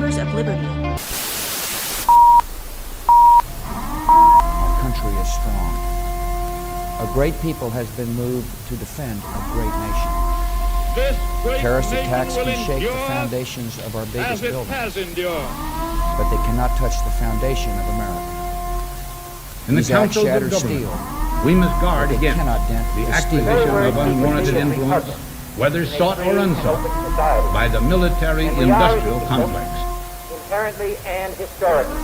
Embers of Liberty. Our country is strong. A great people has been moved to defend a great nation. Terrorist attacks can shake the foundations of our biggest buildings, but they cannot touch the foundation of America. In the councils of government, we must guard against the acquisition of unwarranted influence, whether sought or unsought, by the military-industrial complex. Inherently and historically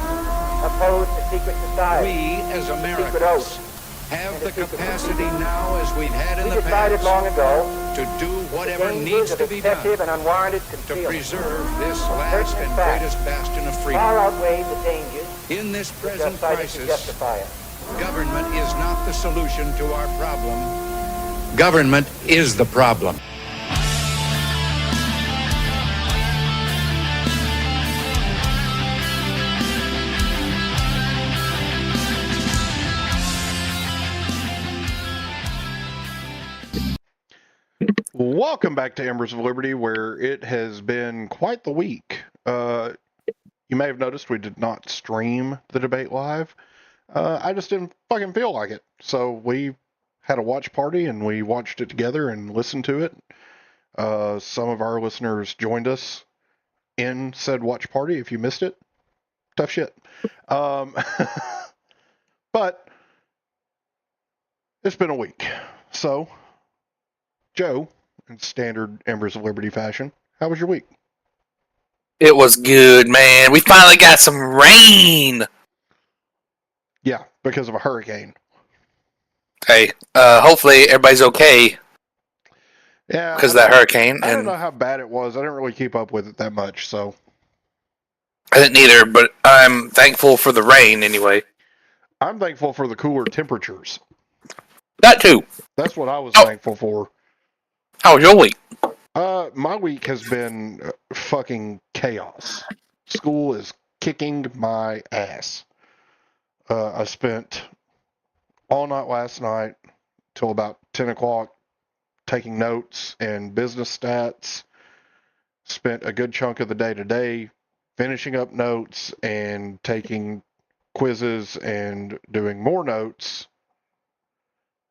opposed to secret society. We, as Americans, have the capacity now, as we've had in the past, long ago, to do whatever needs to be done and unwarranted to preserve this last and greatest bastion of freedom. far outweigh the dangers In this present crisis, government is not the solution to our problem. Government is the problem. Welcome back to Embers of Liberty, where it has been quite the week. You may have noticed we did not stream the debate live. I just didn't fucking feel like it. So we had a watch party and we watched it together and listened to it. Some of our listeners joined us in said watch party. If you missed it, tough shit. But it's been a week. So, Joe, in standard Embers of Liberty fashion, how was your week? It was good, man. We finally got some rain. Yeah, because of a hurricane. Hey, hopefully everybody's okay Yeah, because of that hurricane. I don't And know how bad it was. I didn't really keep up with it that much, so. I didn't either, but I'm thankful for the rain anyway. I'm thankful for the cooler temperatures. That too. That's what I was Oh. thankful for. How was your week? My week has been fucking chaos. School is kicking my ass. I spent all night last night till about 10 o'clock taking notes and business stats. Spent a good chunk of the day today finishing up notes and taking quizzes and doing more notes.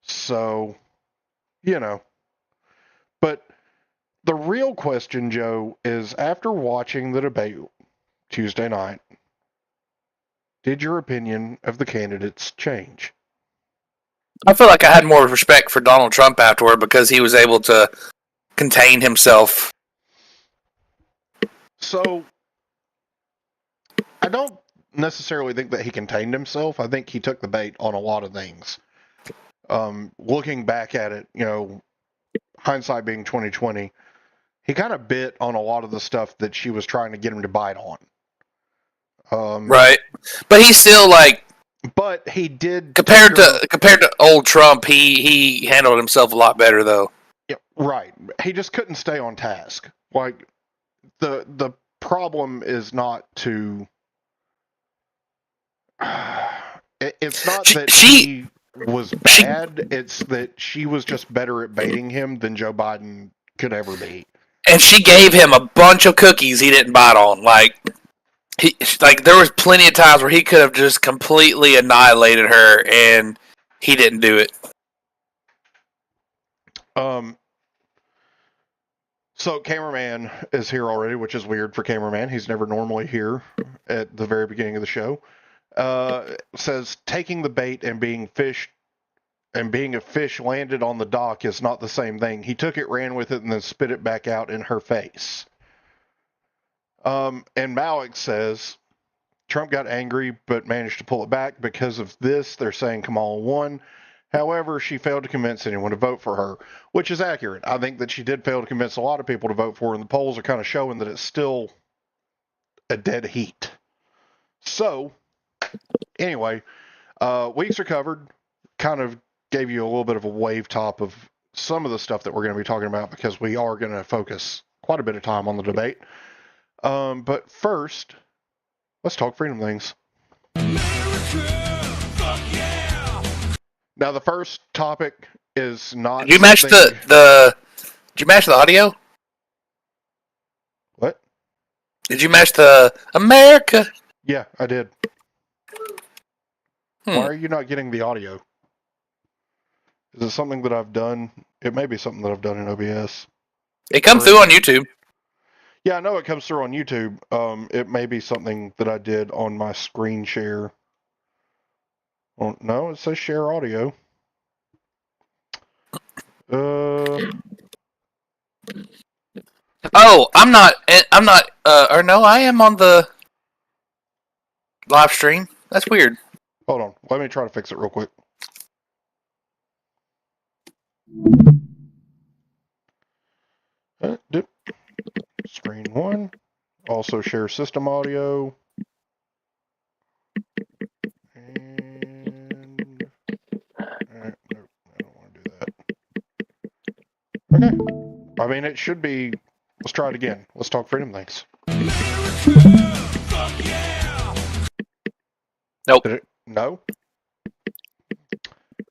So, you know. But the real question, Joe, is after watching the debate Tuesday night, did your opinion of the candidates change? I feel like I had more respect for Donald Trump afterward because he was able to contain himself. So, I don't necessarily think that he contained himself. I think he took the bait on a lot of things. Looking back at it, you know, hindsight being 2020, he kind of bit on a lot of the stuff that she was trying to get him to bite on. Right. But he's still like But he did compared to old Trump, he handled himself a lot better though. Yeah, right. He just couldn't stay on task. Like the problem is not to. It's not that he was bad. It's that she was just better at baiting him than Joe Biden could ever be. And she gave him a bunch of cookies he didn't bite on. Like there was plenty of times where he could have just completely annihilated her, and he didn't do it. So cameraman is here already, which is weird for cameraman. He's never normally here at the very beginning of the show. Says taking the bait and being a fish landed on the dock is not the same thing. He took it, ran with it, and then spit it back out in her face. And Malik says Trump got angry but managed to pull it back. Because of this, they're saying Kamala won. However, she failed to convince anyone to vote for her, which is accurate. I think that she did fail to convince a lot of people to vote for her, and the polls are kind of showing that it's still a dead heat. So, anyway, weeks are covered. Kind of gave you a little bit of a wave top of some of the stuff that we're going to be talking about because we are going to focus quite a bit of time on the debate. But first, let's talk freedom things. America, fuck yeah! Now, the first topic is not. Did you match Did you match the audio? What? Did you match the America? Yeah, I did. Why are you not getting the audio? Is it something that I've done? It may be something that I've done in OBS. It comes through on YouTube. Yeah, I know it comes through on YouTube. It may be something that I did on my screen share. Oh, no, it says share audio. Oh, I'm not, or no, I am on the live stream. That's weird. Hold on. Let me try to fix it real quick. Screen 1. Also share system audio. And... no, I don't want to do that. Okay. I mean, it should be... Let's try it again. Let's talk freedom things. Nope. No?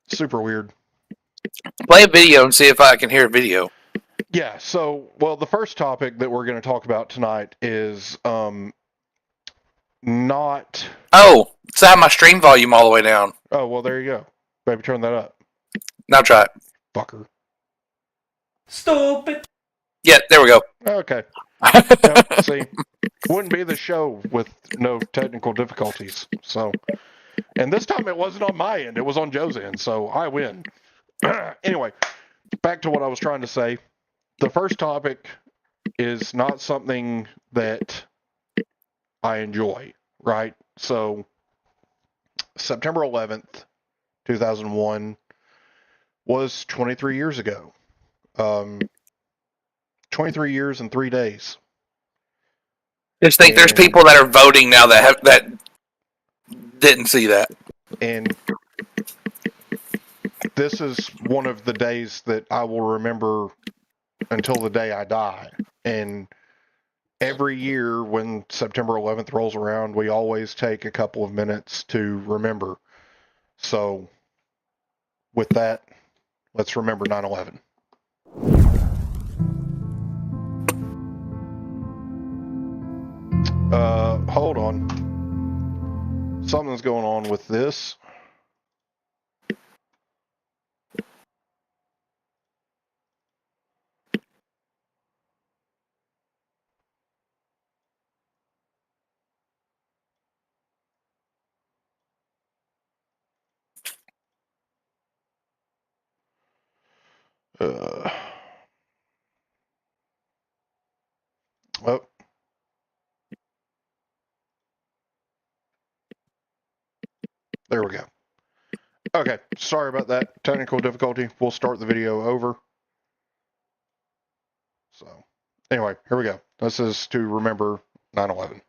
Super weird. Play a video and see if I can hear a video. Yeah, so, well, the first topic that we're going to talk about tonight is not... Oh, so I have my stream volume all the way down. Oh, well, there you go. Maybe turn that up. Now try it. Fucker. Stupid. Yeah, there we go. Okay. Yep, see, wouldn't be the show with no technical difficulties. So, and this time it wasn't on my end; it was on Joe's end. So I win. Anyway, back to what I was trying to say. The first topic is not something that I enjoy, right? So, September 11th, 2001 was 23 years ago. 23 years and 3 days. Just think there's people that are voting now that didn't see that. And this is one of the days that I will remember until the day I die. And every year when September 11th rolls around, we always take a couple of minutes to remember. So with that, let's remember 9/11. Hold on. Something's going on with this. Oh. There we go. Okay, sorry about that technical difficulty. We'll start the video over. So, anyway, here we go. This is to remember 9/11.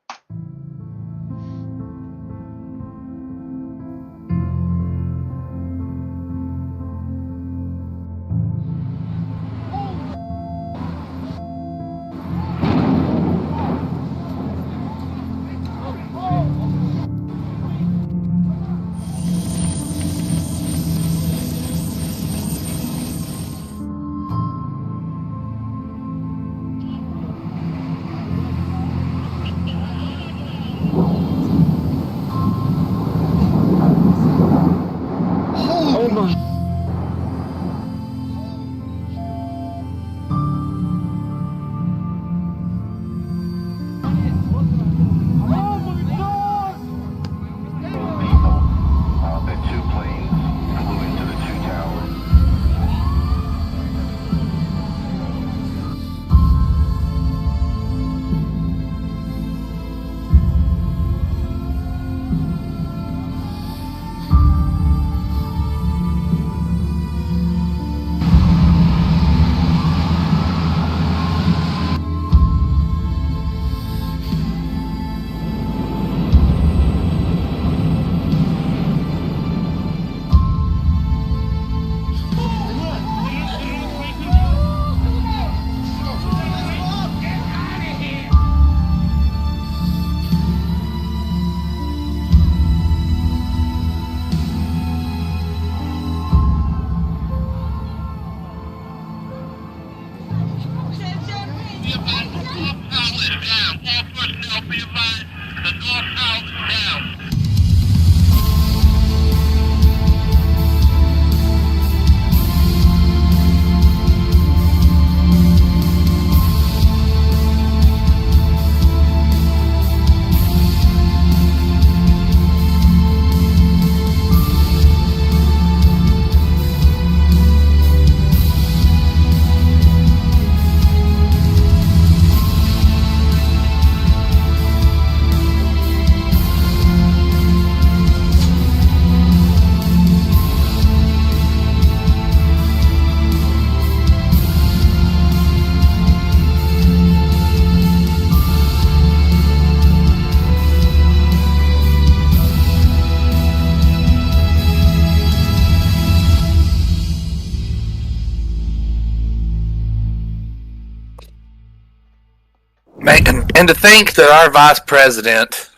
And to think that our vice president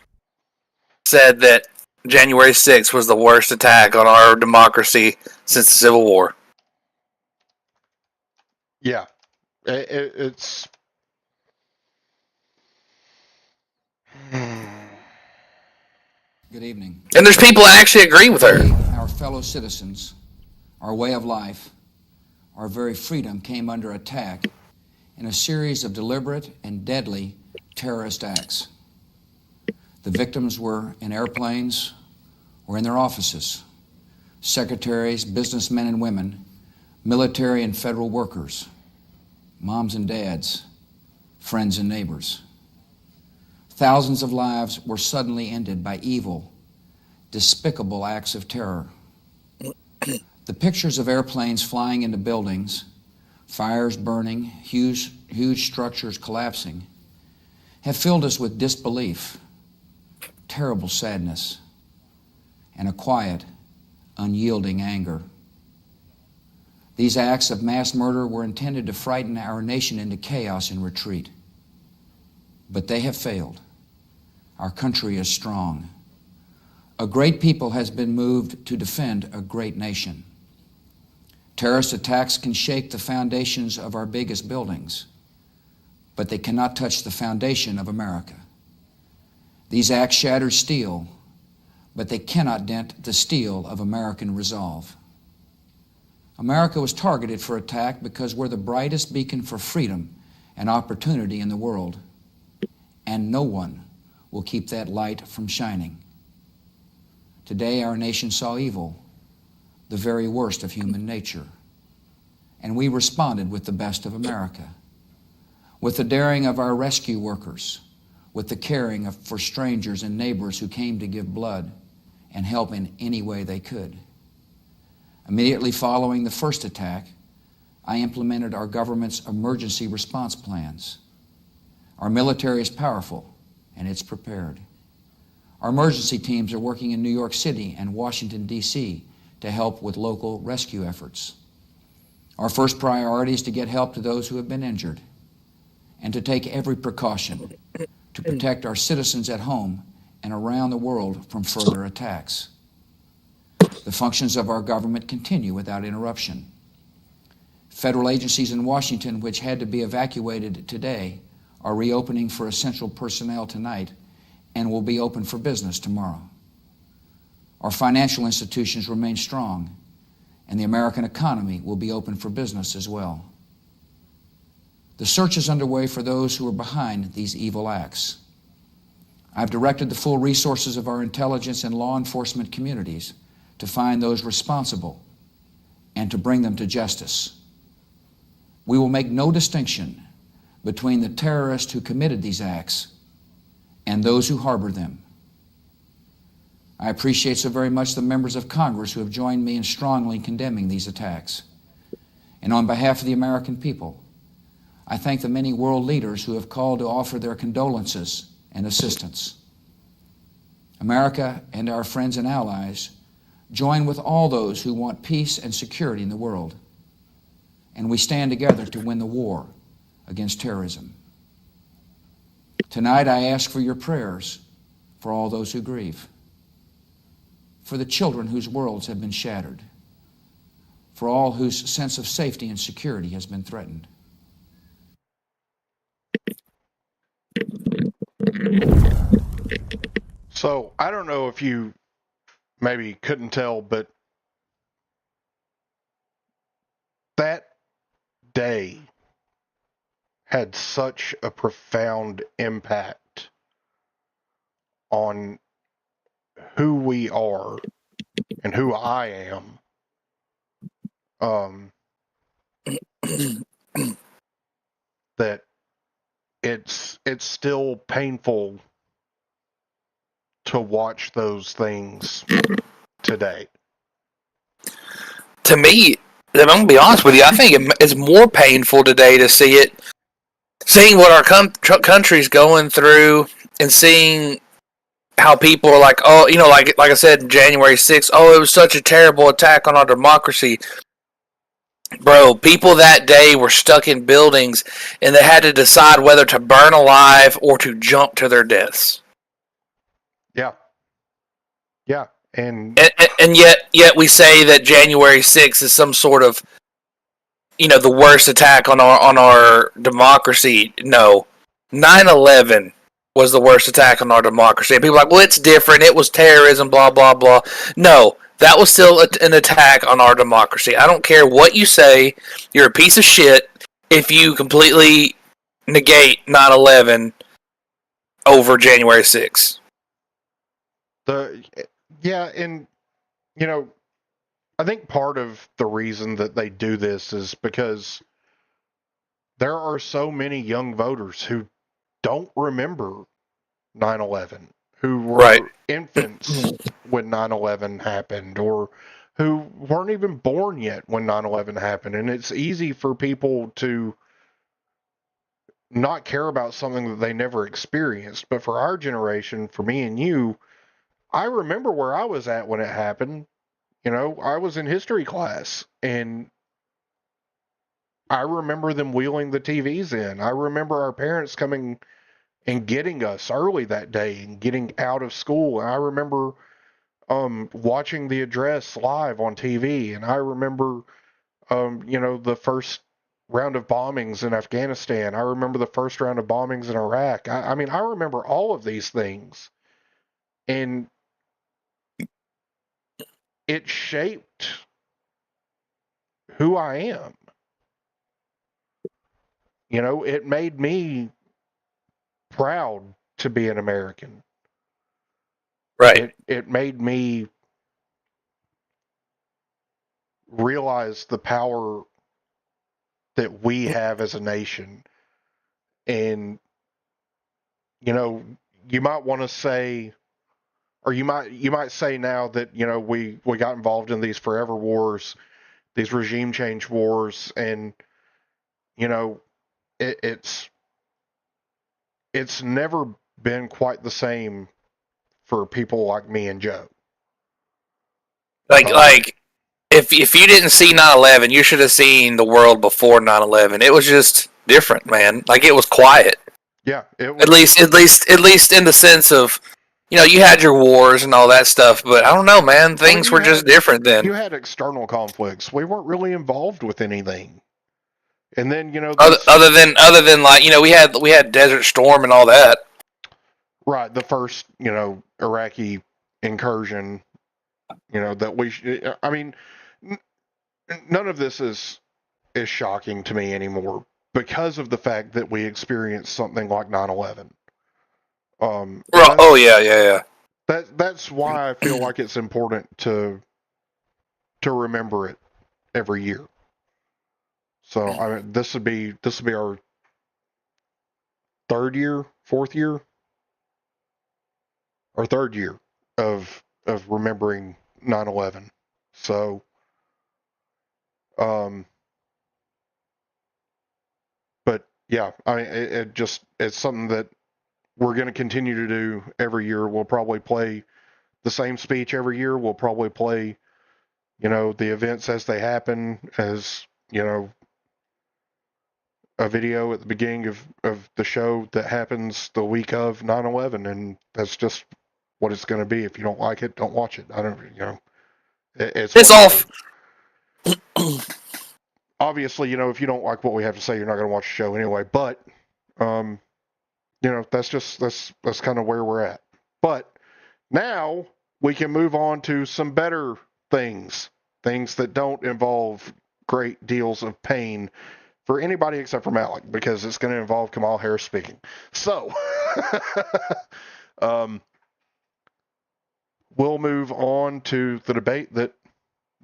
said that January 6th was the worst attack on our democracy since the Civil War. Yeah. It's... Good evening. And there's people that actually agree with her. Our fellow citizens, our way of life, our very freedom came under attack in a series of deliberate and deadly terrorist acts. The victims were in airplanes or in their offices. Secretaries, businessmen and women, military and federal workers, moms and dads, friends and neighbors. Thousands of lives were suddenly ended by evil, despicable acts of terror. The pictures of airplanes flying into buildings, fires burning, huge structures collapsing, have filled us with disbelief, terrible sadness, and a quiet, unyielding anger. These acts of mass murder were intended to frighten our nation into chaos and retreat. But they have failed. Our country is strong. A great people has been moved to defend a great nation. Terrorist attacks can shake the foundations of our biggest buildings, but they cannot touch the foundation of America. These acts shatter steel, but they cannot dent the steel of American resolve. America was targeted for attack because we're the brightest beacon for freedom and opportunity in the world, and no one will keep that light from shining. Today, our nation saw evil, the very worst of human nature, and we responded with the best of America, with the daring of our rescue workers, with the caring for strangers and neighbors who came to give blood and help in any way they could. Immediately following the first attack, I implemented our government's emergency response plans. Our military is powerful, and it's prepared. Our emergency teams are working in New York City and Washington, D.C. to help with local rescue efforts. Our first priority is to get help to those who have been injured and to take every precaution to protect our citizens at home and around the world from further attacks. The functions of our government continue without interruption. Federal agencies in Washington, which had to be evacuated today, are reopening for essential personnel tonight and will be open for business tomorrow. Our financial institutions remain strong, and the American economy will be open for business as well. The search is underway for those who are behind these evil acts. I've directed the full resources of our intelligence and law enforcement communities to find those responsible and to bring them to justice. We will make no distinction between the terrorists who committed these acts and those who harbor them. I appreciate so very much the members of Congress who have joined me in strongly condemning these attacks. And on behalf of the American people, I thank the many world leaders who have called to offer their condolences and assistance. America and our friends and allies join with all those who want peace and security in the world, and we stand together to win the war against terrorism. Tonight I ask for your prayers for all those who grieve, for the children whose worlds have been shattered, for all whose sense of safety and security has been threatened. So, I don't know if you maybe couldn't tell, but that day had such a profound impact on who we are and who I am. That it's still painful to watch those things today. To me, I'm going to be honest with you, I think it's more painful today to see it, seeing what our country's going through and seeing how people are like, oh, you know, like I said, January 6th, oh, it was such a terrible attack on our democracy. Bro, people that day were stuck in buildings and they had to decide whether to burn alive or to jump to their deaths. Yeah. Yeah. And yet we say that January 6th is some sort of, the worst attack on our democracy. No. 9/11 was the worst attack on our democracy. And people are like, well, it's different. It was terrorism, blah, blah, blah. No, that was still an attack on our democracy. I don't care what you say. You're a piece of shit if you completely negate 9/11 over January 6th. And, I think part of the reason that they do this is because there are so many young voters who don't remember 9/11, who were infants when 9/11 happened, or who weren't even born yet when 9/11 happened. And it's easy for people to not care about something that they never experienced. But for our generation, for me and you, I remember where I was at when it happened. I was in history class, and I remember them wheeling the TVs in. I remember our parents coming and getting us early that day and getting out of school. And I remember watching the address live on TV. And I remember, the first round of bombings in Afghanistan. I remember the first round of bombings in Iraq. I mean, I remember all of these things. And it shaped who I am. It made me proud to be an American. Right. It made me realize the power that we have as a nation. And, you might want to say, or you might say now that, we got involved in these forever wars, these regime change wars, and, it's never been quite the same for people like me and Joe. Like if you didn't see 9/11, you should have seen the world before 9/11. It was just different, man. Like, it was quiet. Yeah, it was. At least in the sense of, you had your wars and all that stuff, but I don't know, man. Things were just different then. You had external conflicts. We weren't really involved with anything. And then, other than like, we had Desert Storm and all that. Right, the first, Iraqi incursion, that I mean, none of this is shocking to me anymore because of the fact that we experienced something like 9/11. Yeah. That's why I feel like it's important to remember it every year. So I mean, this would be our third year of remembering 9/11. So, but yeah, I mean, it's something that we're going to continue to do every year. We'll probably play the same speech every year. We'll probably play, the events as they happen, as, a video at the beginning of the show that happens the week of 9/11, and that's just what it's going to be. If you don't like it, don't watch it. I don't, it's off. Obviously, if you don't like what we have to say, you're not going to watch the show anyway. But, that's kind of where we're at. But now we can move on to some better things that don't involve great deals of pain for anybody except for Malik, because it's going to involve Kamala Harris speaking. So, we'll move on to the debate that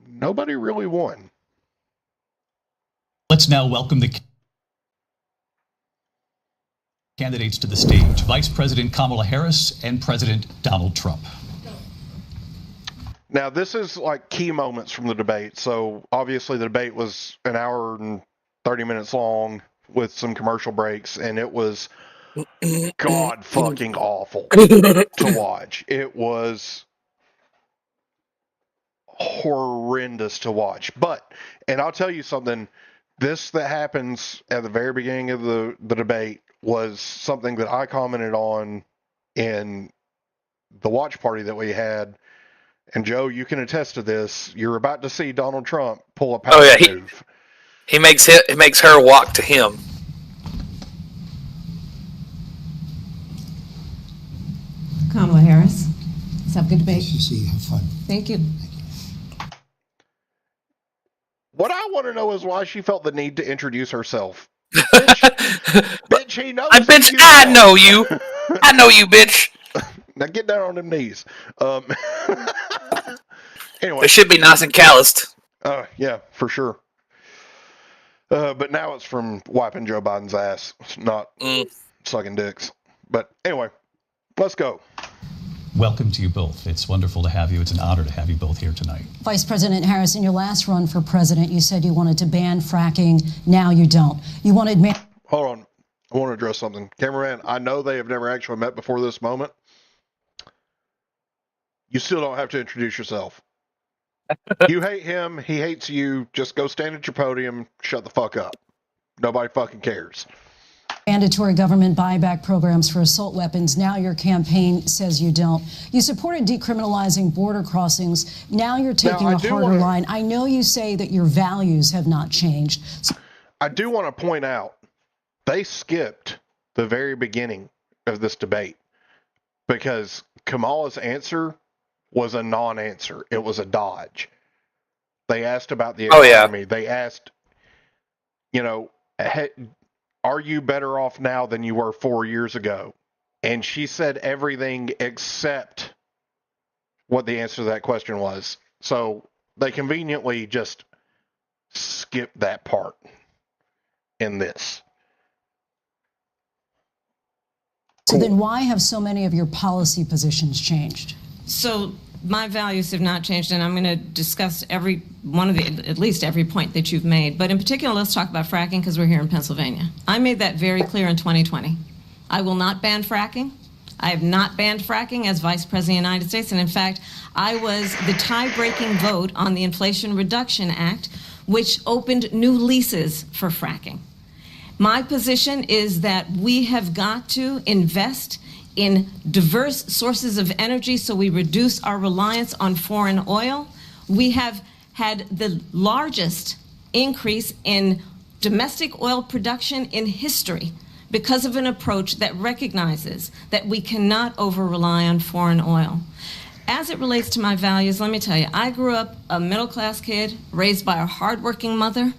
nobody really won. Let's now welcome the candidates to the stage. Vice President Kamala Harris and President Donald Trump. Now, this is like key moments from the debate. So, obviously, the debate was an hour and 30 minutes long with some commercial breaks, and it was god fucking awful to watch. It was horrendous to watch. And I'll tell you something, this that happens at the very beginning of the debate was something that I commented on in the watch party that we had. And Joe, you can attest to this. You're about to see Donald Trump pull a power move. He makes her walk to him. Kamala Harris. Let's have a good debate. Nice to see you. Have fun. Thank you. What I want to know is why she felt the need to introduce herself. Bitch, he knows. I know you. I know you, bitch. Now get down on them knees. Anyway, They should be nice and calloused. Yeah, for sure. But now it's from wiping Joe Biden's ass, it's not sucking dicks. But anyway, let's go. Welcome to you both. It's wonderful to have you. It's an honor to have you both here tonight. Vice President Harris, in your last run for president, you said you wanted to ban fracking. Now you don't. You wanted... Hold on. I want to address something. Cameraman, I know they have never actually met before this moment. You still don't have to introduce yourself. You hate him. He hates you. Just go stand at your podium. Shut the fuck up. Nobody fucking cares. Mandatory government buyback programs for assault weapons. Now your campaign says you don't. You supported decriminalizing border crossings. Now you're taking a harder line. I know you say that your values have not changed. I do want to point out, they skipped the very beginning of this debate because Kamala's answer was a non-answer. It was a dodge. They asked about the economy. They asked, are you better off now than you were 4 years ago? And she said everything except what the answer to that question was. So they conveniently just skipped that part in this. So then why have so many of your policy positions changed? So my values have not changed, and I'm going to discuss every one of at least every point that you've made. But in particular, let's talk about fracking because we're here in Pennsylvania. I made that very clear in 2020. I will not ban fracking. I have not banned fracking as Vice President of the United States. And in fact, I was the tie-breaking vote on the Inflation Reduction Act, which opened new leases for fracking. My position is that we have got to invest in diverse sources of energy so we reduce our reliance on foreign oil. We have had the largest increase in domestic oil production in history because of an approach that recognizes that we cannot over-rely on foreign oil. As it relates to my values, let me tell you, I grew up a middle-class kid raised by a hardworking mother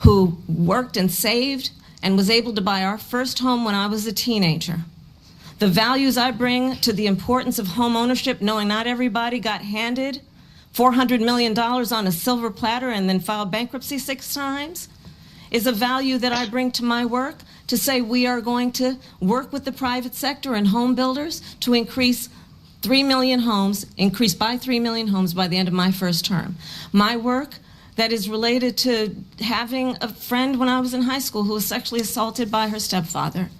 who worked and saved and was able to buy our first home when I was a teenager. The values I bring to the importance of home ownership, knowing not everybody got handed $400 million on a silver platter and then filed bankruptcy 6 times, is a value that I bring to my work to say we are going to work with the private sector and home builders to increase 3 million homes, increase by 3 million homes by the end of my first term. My work that is related to having a friend when I was in high school who was sexually assaulted by her stepfather.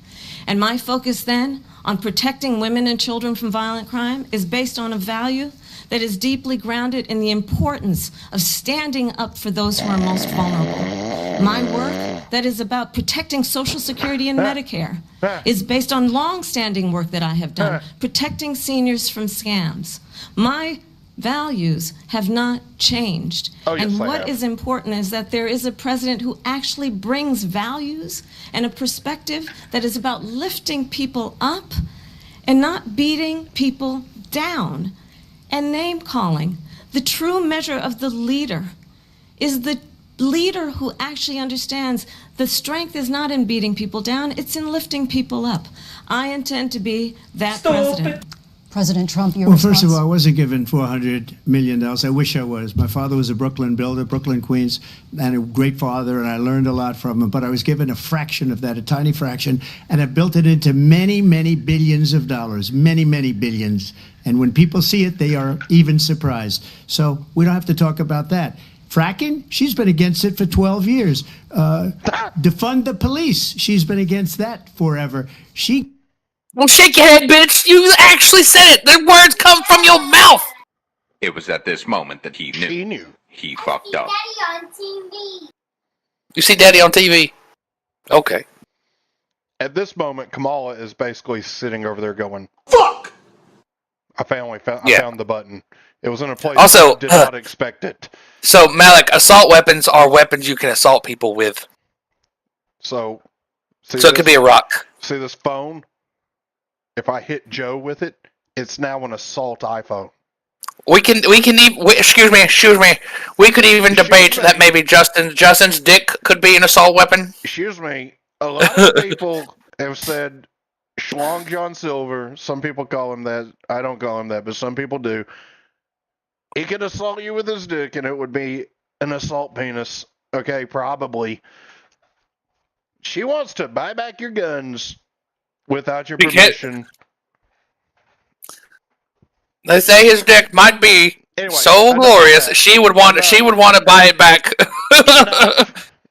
And my focus then on protecting women and children from violent crime is based on a value that is deeply grounded in the importance of standing up for those who are most vulnerable. My work that is about protecting Social Security and Medicare is based on long-standing work that I have done, protecting seniors from scams. My values have not changed. And what is important is that there is a president who actually brings values and a perspective that is about lifting people up and not beating people down and name calling. The true measure of the leader is the leader who actually understands the strength is not in beating people down, it's in lifting people up. I intend to be that president. President Trump, your Well, response? first of all, I wasn't given $400 million. I wish I was. My father was a Brooklyn builder, Brooklyn, Queens, and a great father, and I learned a lot from him. But I was given a fraction of that, a tiny fraction, and I built it into many, many billions of dollars, many, many billions. And when people see it, they are even surprised. So we don't have to talk about that. Fracking, she's been against it for 12 years. Defund the police, she's been against that forever. Well, shake your head, bitch. You actually said it. The words come from your mouth. It was at this moment that he knew. She knew. He fucked up. Daddy on TV. You see Daddy on TV? Okay. At this moment, Kamala is basically sitting over there going, "Fuck!" I found the button. It was in a place also, I did not expect it. So, Malik, assault weapons are weapons you can assault people with. So it could be a rock. See this phone? If I hit Joe with it, it's now an assault iPhone. We can even, excuse me. We could even debate that maybe Justin's dick could be an assault weapon. Excuse me. A lot of people have said Schlong John Silver. Some people call him that. I don't call him that, but some people do. He could assault you with his dick, and it would be an assault penis. Okay, probably. She wants to buy back your guns without your permission. They say his dick might be so glorious. She would want to buy it back.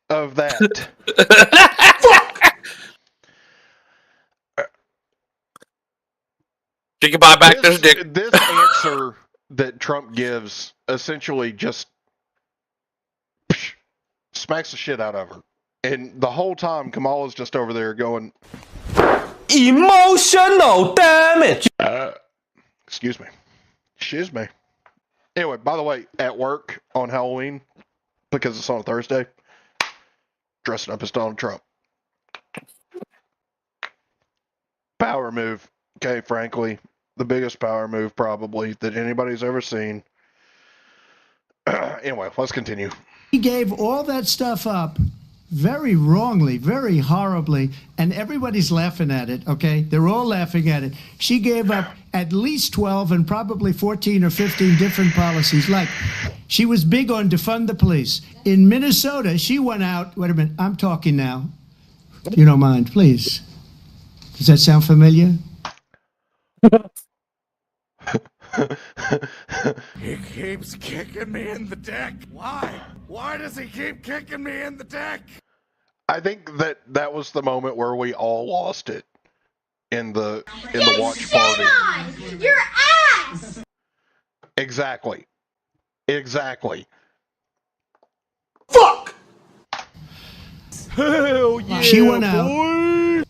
Of that. She can buy back this dick. This answer that Trump gives essentially just smacks the shit out of her. And the whole time, Kamala's just over there going, emotional damage. Excuse me. Anyway, by the way, at work on Halloween, because it's on a Thursday, dressing up as Donald Trump. Power move. Okay, frankly, the biggest power move probably that anybody's ever seen. Anyway, let's continue. He gave all that stuff up very wrongly, very horribly, and everybody's laughing at it, okay? They're all laughing at it. She gave up at least 12 and probably 14 or 15 different policies. Like, she was big on defund the police. In Minnesota, she went out, wait a minute, I'm talking now. If you don't mind, please. Does that sound familiar? He keeps kicking me in the dick. Why? Why does he keep kicking me in the dick? I think that was the moment where we all lost it in the watch party. On your ass. Exactly. Fuck. Hell yeah, She went out.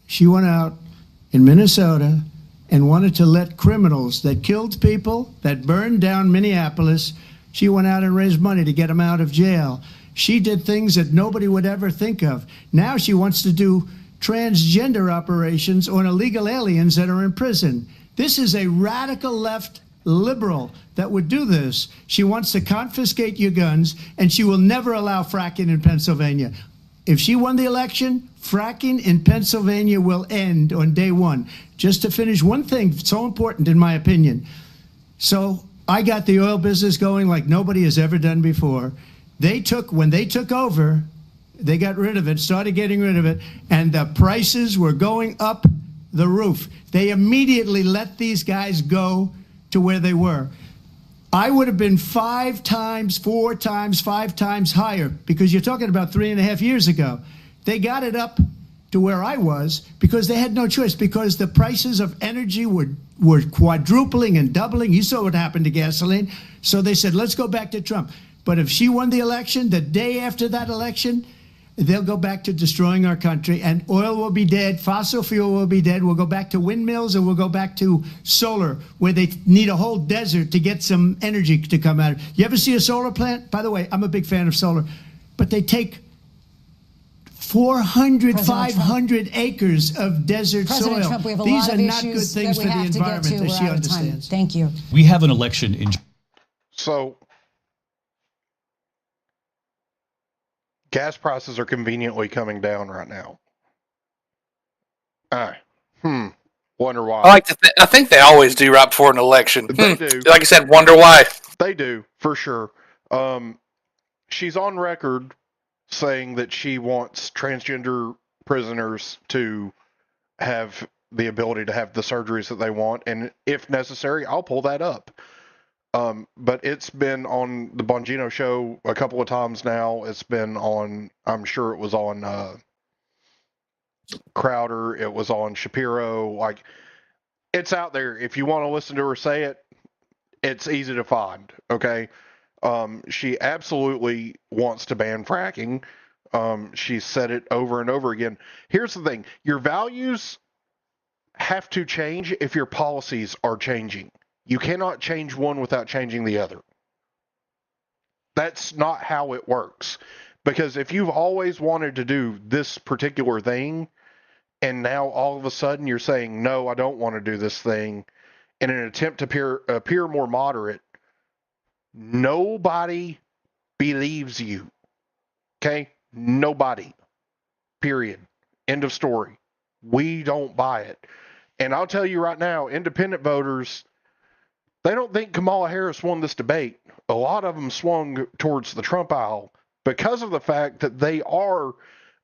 She went out in Minnesota and wanted to let criminals that killed people, that burned down Minneapolis, she went out and raised money to get them out of jail. She did things that nobody would ever think of. Now she wants to do transgender operations on illegal aliens that are in prison. This is a radical left liberal that would do this. She wants to confiscate your guns, and she will never allow fracking in Pennsylvania. If she won the election, fracking in Pennsylvania will end on day one. Just to finish one thing, so important in my opinion. So I got the oil business going like nobody has ever done before. When they took over, they got rid of it, started getting rid of it, and the prices were going up the roof. They immediately let these guys go to where they were. I would have been 5 times, 4 times, 5 times higher, because you're talking about 3.5 years ago. They got it up to where I was because they had no choice, because the prices of energy were quadrupling and doubling. You saw what happened to gasoline. So they said, let's go back to Trump. But if she won the election, the day after that election, they'll go back to destroying our country, and oil will be dead, fossil fuel will be dead, we'll go back to windmills, and we'll go back to solar, where they need a whole desert to get some energy to come out. You ever see a solar plant? By the way, I'm a big fan of solar, but they take 400, 500 acres of desert President soil. Trump, we have a These lot are of not good issues things that for we the have to get to. environment, as she We're out of time. understands. Thank you. We have an election in. So, gas prices are conveniently coming down right now. Wonder why. I think they always do right before an election. They do. Like I said, wonder why. They do, for sure. She's on record saying that she wants transgender prisoners to have the ability to have the surgeries that they want, and if necessary, I'll pull that up. But it's been on the Bongino show a couple of times now. It's been on, I'm sure it was on Crowder. It was on Shapiro. Like, it's out there. If you want to listen to her say it, It's easy to find, okay? She absolutely wants to ban fracking. She said it over and over again. Here's the thing. Your values have to change if your policies are changing. You cannot change one without changing the other. That's not how it works. Because if you've always wanted to do this particular thing, and now all of a sudden you're saying, no, I don't want to do this thing, in an attempt to appear more moderate, nobody believes you. Okay? Nobody. Period. End of story. We don't buy it. And I'll tell you right now, independent voters, they don't think Kamala Harris won this debate. A lot of them swung towards the Trump aisle because of the fact that they are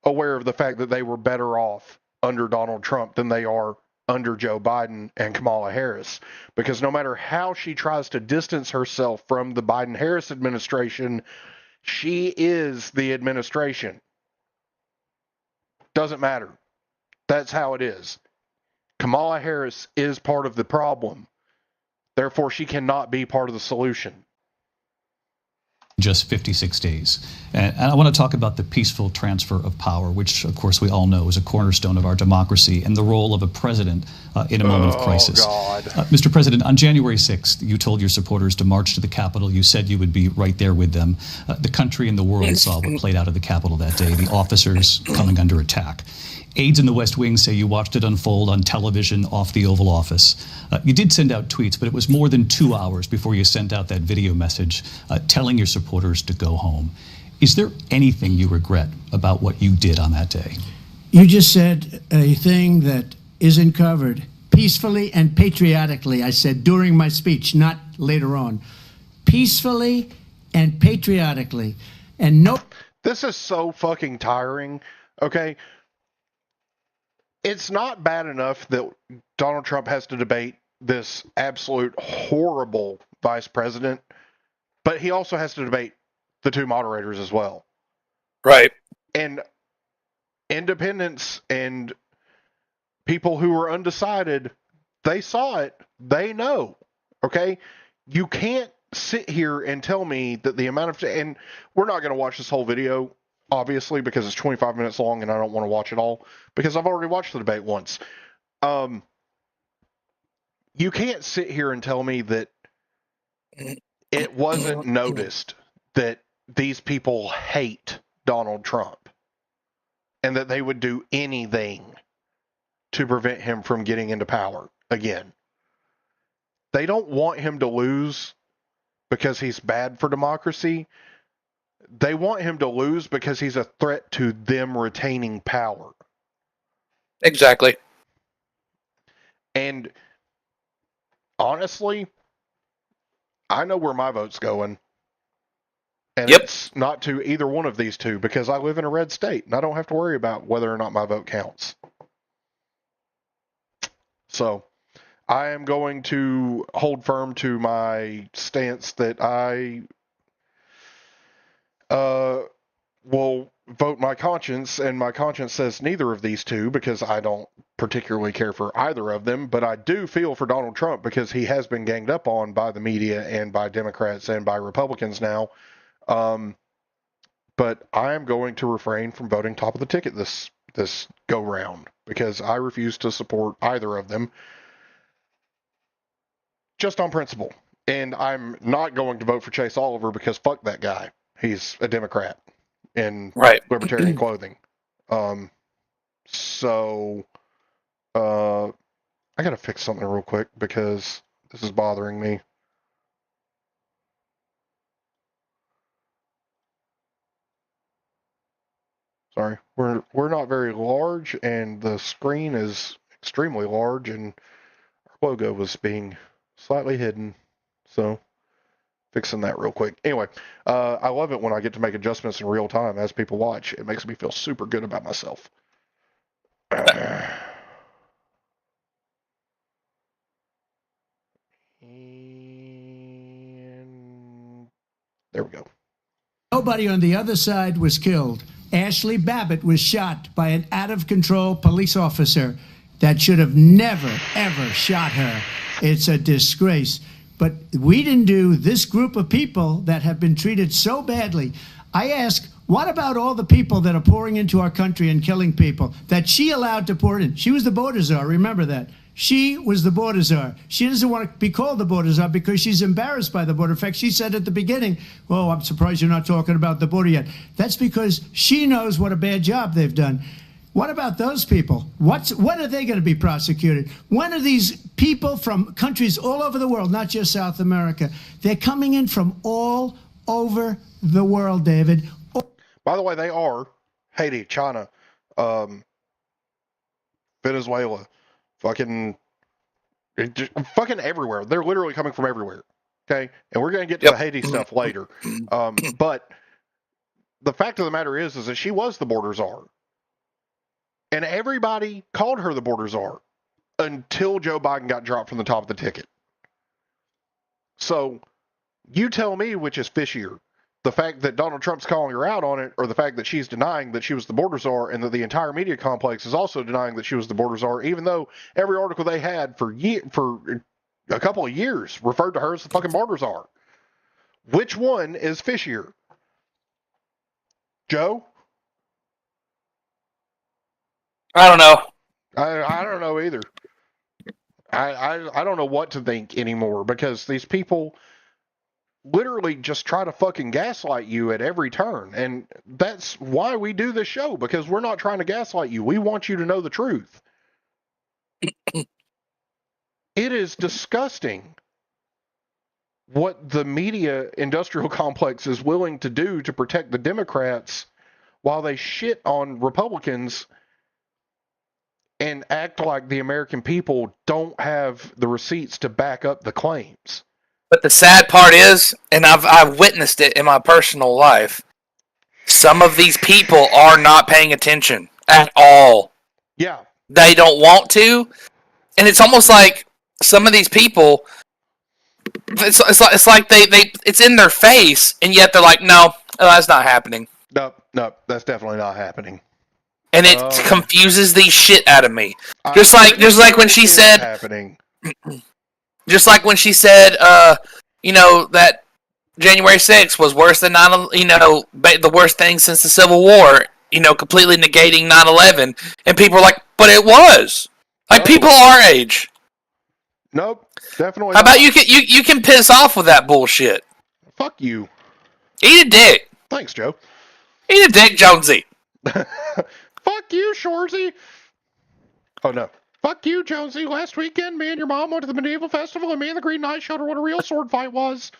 aware of the fact that they were better off under Donald Trump than they are under Joe Biden and Kamala Harris. Because no matter how she tries to distance herself from the Biden-Harris administration, she is the administration. Doesn't matter. That's how it is. Kamala Harris is part of the problem. Therefore, she cannot be part of the solution. Just 56 days. And I want to talk about the peaceful transfer of power, which, of course, we all know is a cornerstone of our democracy, and the role of a president in a moment of crisis. God. Mr. President, on January 6th, you told your supporters to march to the Capitol. You said you would be right there with them. The country and the world saw what played out at the Capitol that day, the officers coming under attack. Aides in the West Wing say you watched it unfold on television off the Oval Office. You did send out tweets, but it was more than 2 hours before you sent out that video message telling your supporters to go home. Is there anything you regret about what you did on that day? You just said a thing that isn't covered. Peacefully and patriotically, I said during my speech, not later on. Peacefully and patriotically. And no... This is so fucking tiring, okay? It's not bad enough that Donald Trump has to debate this absolute horrible vice president, but he also has to debate the two moderators as well. Right. And independents and people who are undecided, they saw it. They know. Okay? You can't sit here and tell me that the amount of... And we're not going to watch this whole video, obviously, because it's 25 minutes long and I don't want to watch it all, because I've already watched the debate once. You can't sit here and tell me that it wasn't noticed that these people hate Donald Trump and that they would do anything to prevent him from getting into power again. They don't want him to lose because he's bad for democracy. They want him to lose because he's a threat to them retaining power. Exactly. And honestly, I know where my vote's going. And it's not to either one of these two, because I live in a red state and I don't have to worry about whether or not my vote counts. So I am going to hold firm to my stance that I will vote my conscience, and my conscience says neither of these two, because I don't particularly care for either of them, but I do feel for Donald Trump because he has been ganged up on by the media and by Democrats and by Republicans now. But I am going to refrain from voting top of the ticket this go round, because I refuse to support either of them just on principle. And I'm not going to vote for Chase Oliver because fuck that guy. He's a Democrat in libertarian clothing. So I gotta fix something real quick because this is bothering me. Sorry, we're not very large, and the screen is extremely large, and our logo was being slightly hidden. So fixing that real quick. Anyway, I love it when I get to make adjustments in real time as people watch. It makes me feel super good about myself. And there we go. Nobody on the other side was killed. Ashley Babbitt was shot by an out-of-control police officer that should have never, ever shot her. It's a disgrace. But we didn't do this group of people that have been treated so badly. I ask, what about all the people that are pouring into our country and killing people that she allowed to pour in? She was the border czar, remember that. She was the border czar. She doesn't want to be called the border czar because she's embarrassed by the border. In fact, she said at the beginning, oh, I'm surprised you're not talking about the border yet. That's because she knows what a bad job they've done. What about those people? When are they going to be prosecuted? When are these people from countries all over the world, not just South America? They're coming in from all over the world, David. By the way, they are Haiti, China, Venezuela, fucking everywhere. They're literally coming from everywhere. Okay, and we're going to get to the Haiti stuff later. But the fact of the matter is that she was the border czar. And everybody called her the border czar until Joe Biden got dropped from the top of the ticket. So you tell me which is fishier. The fact that Donald Trump's calling her out on it, or the fact that she's denying that she was the border czar, and that the entire media complex is also denying that she was the border czar, even though every article they had for a couple of years referred to her as the fucking border czar. Which one is fishier? Joe? I don't know. I don't know either. I don't know what to think anymore, because these people literally just try to fucking gaslight you at every turn. And that's why we do this show, because we're not trying to gaslight you. We want you to know the truth. It is disgusting what the media industrial complex is willing to do to protect the Democrats while they shit on Republicans and act like the American people don't have the receipts to back up the claims. But the sad part is, and I've witnessed it in my personal life, some of these people are not paying attention at all. Yeah. They don't want to, and it's almost like some of these people, it's like it's in their face, and yet they're like, no, that's not happening. Nope, that's definitely not happening. And it confuses the shit out of me. Just like when she said, happening. Just like when she said, that January 6th was worse than the worst thing since the Civil War. Completely negating 9/11, and people are like, but it was. Like, people our age. Nope, definitely. How about you can piss off with that bullshit? Fuck you. Eat a dick. Thanks, Joe. Eat a dick, Jonesy. Fuck you, Shorzy. Oh, no. Fuck you, Jonesy. Last weekend, me and your mom went to the medieval festival, and me and the Green Knight showed her what a real sword fight was.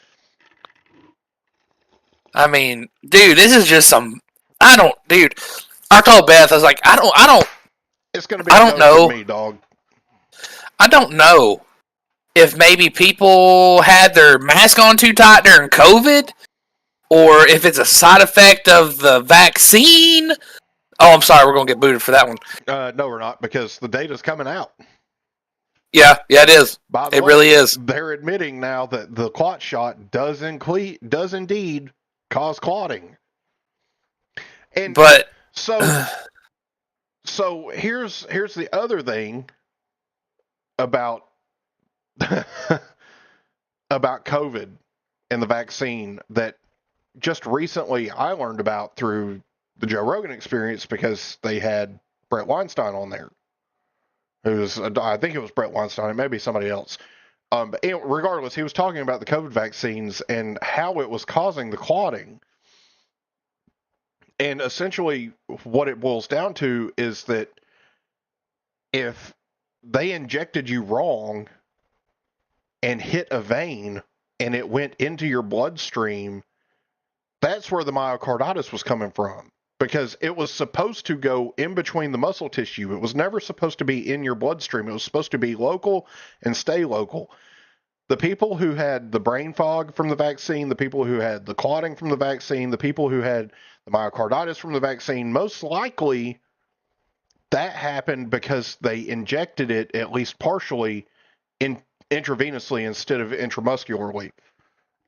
I mean, dude, this is just some... I told Beth, I was like, I don't... It's gonna be I don't know. Me, dog. I don't know if maybe people had their mask on too tight during COVID, or if it's a side effect of the vaccine. Oh, I'm sorry, we're going to get booted for that one. No, we're not, because the data's coming out. Yeah, it is. It really is. They're admitting now that the clot shot does indeed cause clotting. But so here's the other thing about about COVID and the vaccine that just recently I learned about through the Joe Rogan Experience, because they had Brett Weinstein on there. I think it was Brett Weinstein. It may be somebody else. But regardless, he was talking about the COVID vaccines and how it was causing the clotting. And essentially what it boils down to is that if they injected you wrong and hit a vein and it went into your bloodstream, that's where the myocarditis was coming from. Because it was supposed to go in between the muscle tissue. It was never supposed to be in your bloodstream. It was supposed to be local and stay local. The people who had the brain fog from the vaccine, the people who had the clotting from the vaccine, the people who had the myocarditis from the vaccine, most likely that happened because they injected it, at least partially, intravenously instead of intramuscularly.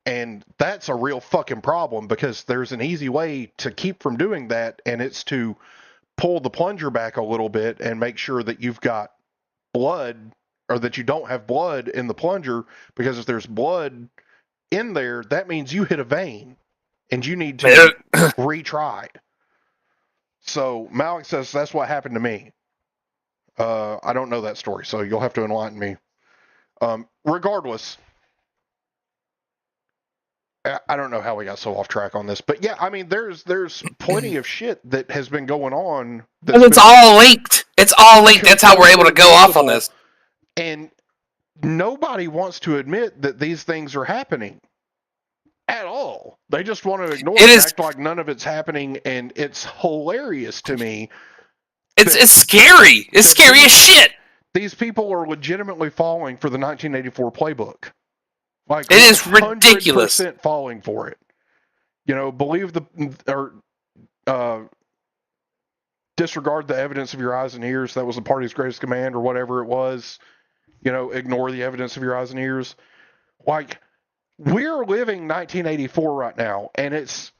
And that's a real fucking problem, because there's an easy way to keep from doing that, and it's to pull the plunger back a little bit and make sure that you've got blood or that you don't have blood in the plunger, because if there's blood in there, that means you hit a vein and you need to retry. So Malik says that's what happened to me. I don't know that story, so you'll have to enlighten me. Regardless, I don't know how we got so off track on this, but yeah, I mean, there's plenty of shit that has been going on. It's all linked. It's all linked. That's how we're able to go off on this. And nobody wants to admit that these things are happening at all. They just want to ignore it, act like none of it's happening, and it's hilarious to me. It's scary. It's scary as shit. These people are legitimately falling for the 1984 playbook. Like, it is ridiculous. 100% falling for it. You know, disregard the evidence of your eyes and ears. That was the party's greatest command, or whatever it was. You know, ignore the evidence of your eyes and ears. Like, we're living 1984 right now, and it's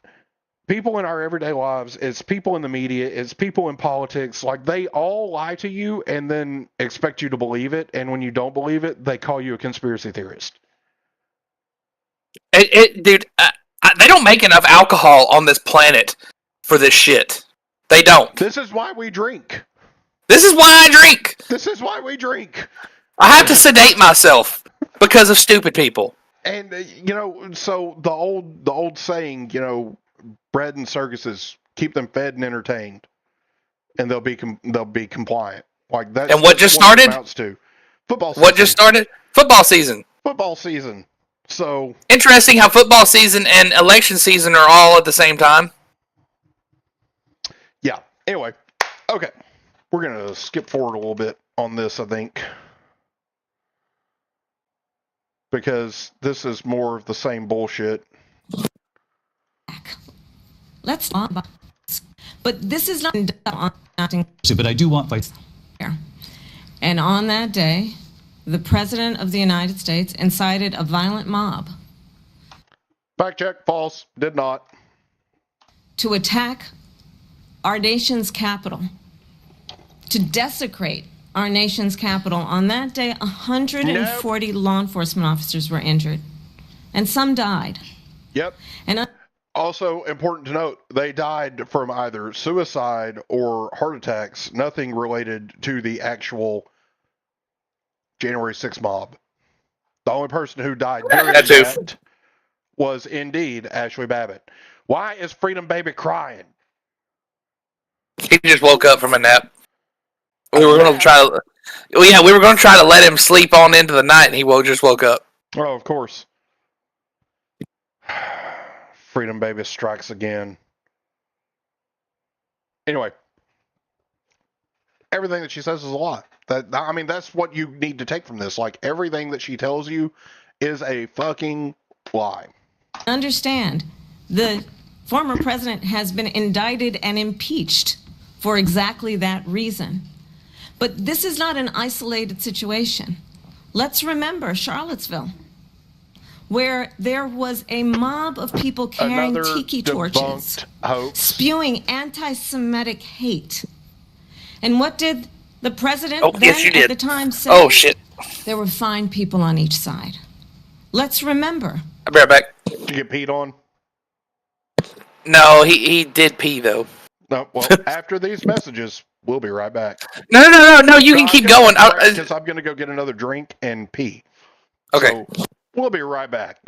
people in our everyday lives, it's people in the media, it's people in politics. Like, they all lie to you and then expect you to believe it, and when you don't believe it, they call you a conspiracy theorist. Dude, they don't make enough alcohol on this planet for this shit. They don't. This is why we drink. This is why I drink. This is why we drink. I have to sedate myself because of stupid people. And you know, so the old saying, you know, bread and circuses, keep them fed and entertained, and they'll be compliant. Like that. And what just started? Football season. What just started? Football season. Football season. So interesting how football season and election season are all at the same time. Yeah. Anyway, okay, we're gonna skip forward a little bit on this, I think, because this is more of the same bullshit. Let's talk about this. But this is not nothing. But I do want vice. And on that day, the President of the United States incited a violent mob. Fact check, false, did not. To attack our nation's capital, to desecrate our nation's capital. On that day, 140 law enforcement officers were injured, and some died. Yep. And also important to note, they died from either suicide or heart attacks, nothing related to the actual January 6th mob. The only person who died during that was indeed Ashley Babbitt. Why is Freedom Baby crying? He just woke up from a nap. We were going to try to let him sleep on into the night, and he just woke up. Oh, of course. Freedom Baby strikes again. Anyway, everything that she says is a lie. I mean, that's what you need to take from this. Like, everything that she tells you is a fucking lie. Understand, the former president has been indicted and impeached for exactly that reason. But this is not an isolated situation. Let's remember Charlottesville, where there was a mob of people carrying tiki torches, spewing anti-Semitic hate. And what did the president at the time say? Oh, shit. There were fine people on each side. Let's remember. I'll be right back. Did you get peed on? No, he did pee, though. No, well, after these messages, we'll be right back. No, you can keep going. Because I'm going to go get another drink and pee. Okay. So, we'll be right back.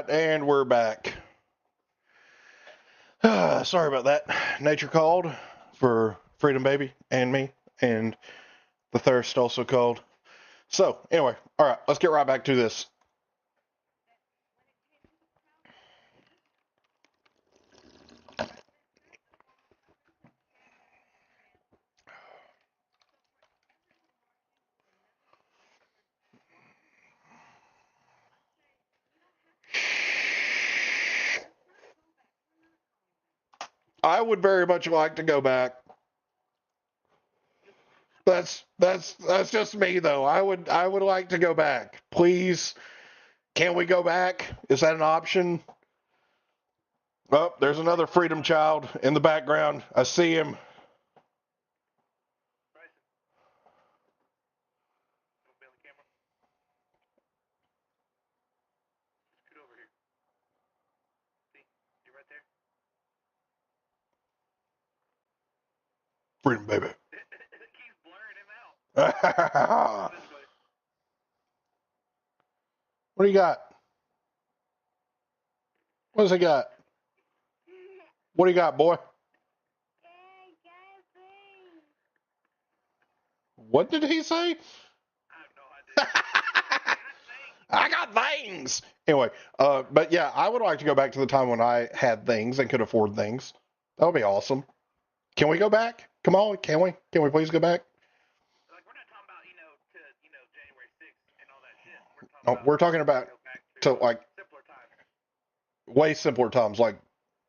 right, and we're back. Sorry about that. Nature called for Freedom Baby and me, and the thirst also called. So, anyway, all right, let's get right back to this. I would very much like to go back. That's just me though. I would like to go back. Please, can we go back? Is that an option? Oh, there's another freedom child in the background. I see him. Freedom baby. What do you got? What does he got? What do you got, boy? What did he say? I got things. Anyway, but yeah, I would like to go back to the time when I had things and could afford things. That would be awesome. Can we go back? Come on, can we? Can we please go back? No, we're talking about to like way simpler times, like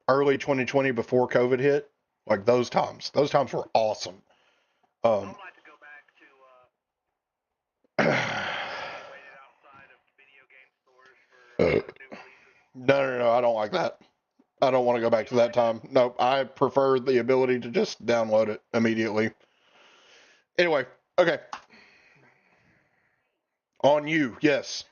early 2020 before COVID hit. Like those times. Those times were awesome. No, I don't like that. I don't want to go back to that time. No, I prefer the ability to just download it immediately. Anyway, okay. On you, yes.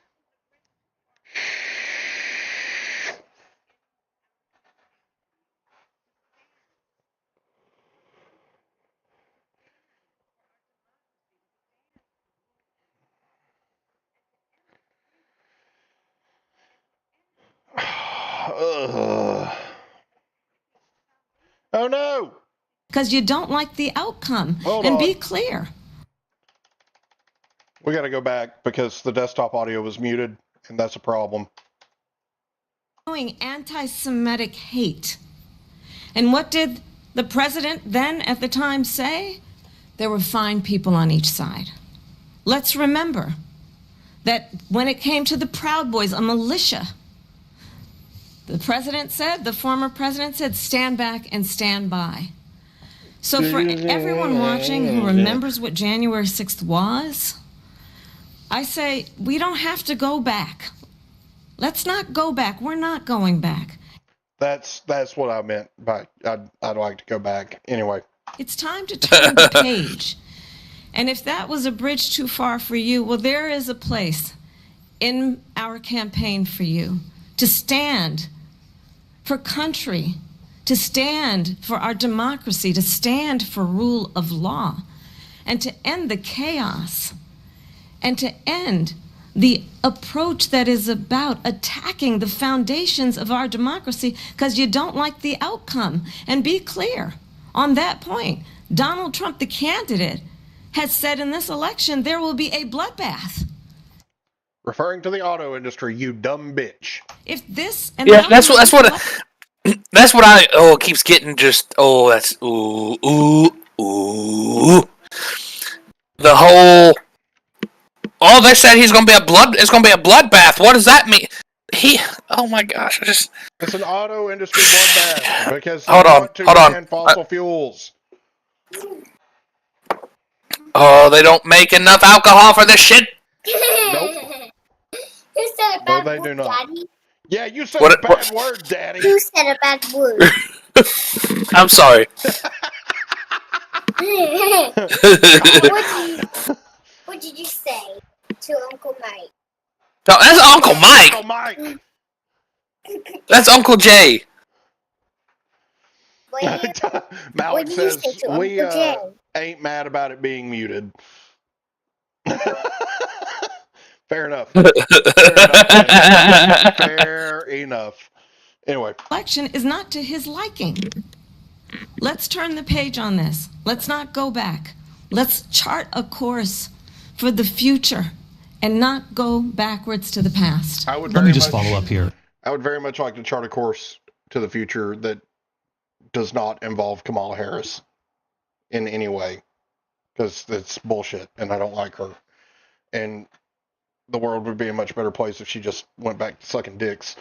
Oh no! Because you don't like the outcome. And be clear. We got to go back because the desktop audio was muted, and that's a problem. Anti-Semitic hate. And what did the president then at the time say? There were fine people on each side. Let's remember that when it came to the Proud Boys, a militia, the former president said, stand back and stand by. So for everyone watching who remembers what January 6th was, I say we don't have to go back. Let's not go back. We're not going back. That's what I meant by I'd like to go back. Anyway. It's time to turn the page. And if that was a bridge too far for you, well, there is a place in our campaign for you to stand for country, to stand for our democracy, to stand for rule of law, and to end the chaos, and to end the approach that is about attacking the foundations of our democracy because you don't like the outcome. And be clear on that point. Donald Trump, the candidate, has said in this election there will be a bloodbath. Referring to the auto industry, you dumb bitch. If this and yeah, that's what I it keeps getting just that's the whole. Oh, they said it's gonna be a bloodbath. What does that mean? Oh my gosh, it's an auto industry bloodbath because hold on. Ban fossil fuels. Oh, they don't make enough alcohol for this shit. Nope. You said a bad they word, do not. Daddy. Yeah, you said a bad word, Daddy. You said a bad word. I'm sorry. What did you say to Uncle Mike? No, that's Uncle Mike. Uncle Mike. That's Uncle Jay. Malik says we ain't mad about it being muted. Fair enough. Fair enough. Anyway. Election is not to his liking. Let's turn the page on this. Let's not go back. Let's chart a course for the future and not go backwards to the past. Let me just follow up here. I would very much like to chart a course to the future that does not involve Kamala Harris in any way, because it's bullshit and I don't like her. And the world would be a much better place if she just went back to sucking dicks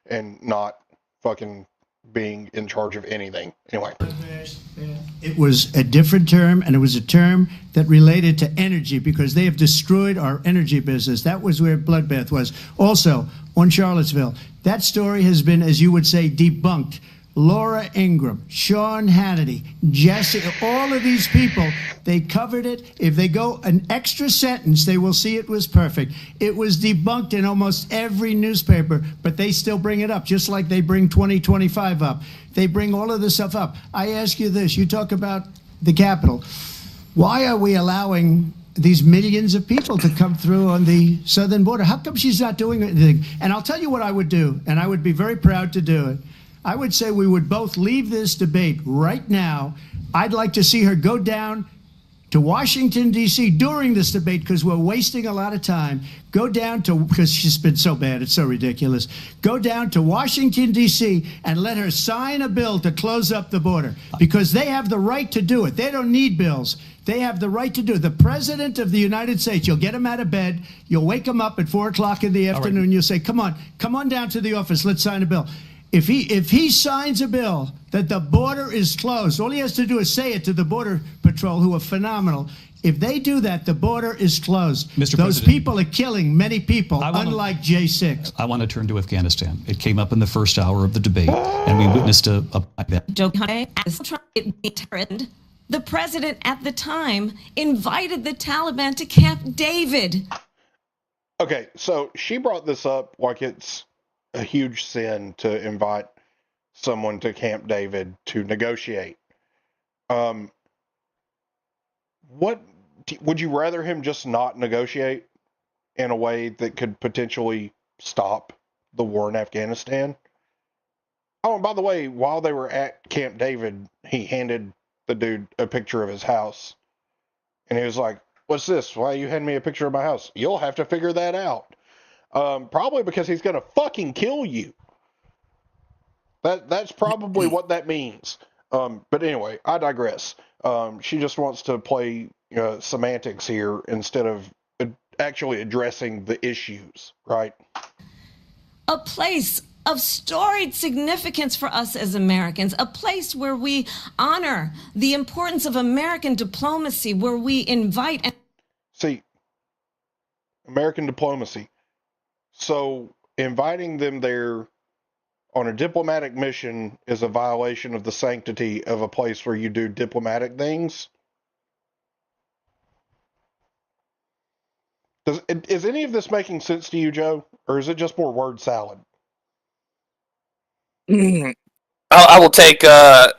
and not fucking being in charge of anything. Anyway. It was a different term, and it was a term that related to energy, because they have destroyed our energy business. That was where Bloodbath was. Also, on Charlottesville, that story has been, as you would say, debunked. Laura Ingraham, Sean Hannity, Jesse, all of these people, they covered it. If they go an extra sentence, they will see it was perfect. It was debunked in almost every newspaper, but they still bring it up, just like they bring 2025 up. They bring all of this stuff up. I ask you this, you talk about the Capitol. Why are we allowing these millions of people to come through on the southern border? How come she's not doing anything? And I'll tell you what I would do, and I would be very proud to do it. I would say we would both leave this debate right now. I'd like to see her go down to Washington, D.C. during this debate, because we're wasting a lot of time. Go down to, because she's been so bad, it's so ridiculous. Go down to Washington, D.C. and let her sign a bill to close up the border, because they have the right to do it. They don't need bills. They have the right to do it. The President of the United States, you'll get him out of bed, you'll wake him up at 4 o'clock in the afternoon, you'll say, come on down to the office, let's sign a bill. If he signs a bill that the border is closed, all he has to do is say it to the Border Patrol, who are phenomenal. If they do that, the border is closed. Mr. Those President, people are killing many people, unlike J6. I want to turn to Afghanistan. It came up in the first hour of the debate, and we witnessed the president at the time invited the Taliban to Camp David. Okay, so she brought this up like it's a huge sin to invite someone to Camp David to negotiate. What would you rather him just not negotiate in a way that could potentially stop the war in Afghanistan? Oh, and by the way, while they were at Camp David, he handed the dude a picture of his house, and he was like, "What's this? Why you hand me a picture of my house? You'll have to figure that out." Probably because he's going to fucking kill you. That's probably what that means. But anyway, I digress. She just wants to play semantics here instead of actually addressing the issues, right? A place of storied significance for us as Americans, a place where we honor the importance of American diplomacy, where we invite and see American diplomacy. So inviting them there on a diplomatic mission is a violation of the sanctity of a place where you do diplomatic things. Is any of this making sense to you, Joe? Or is it just more word salad? I will take ranch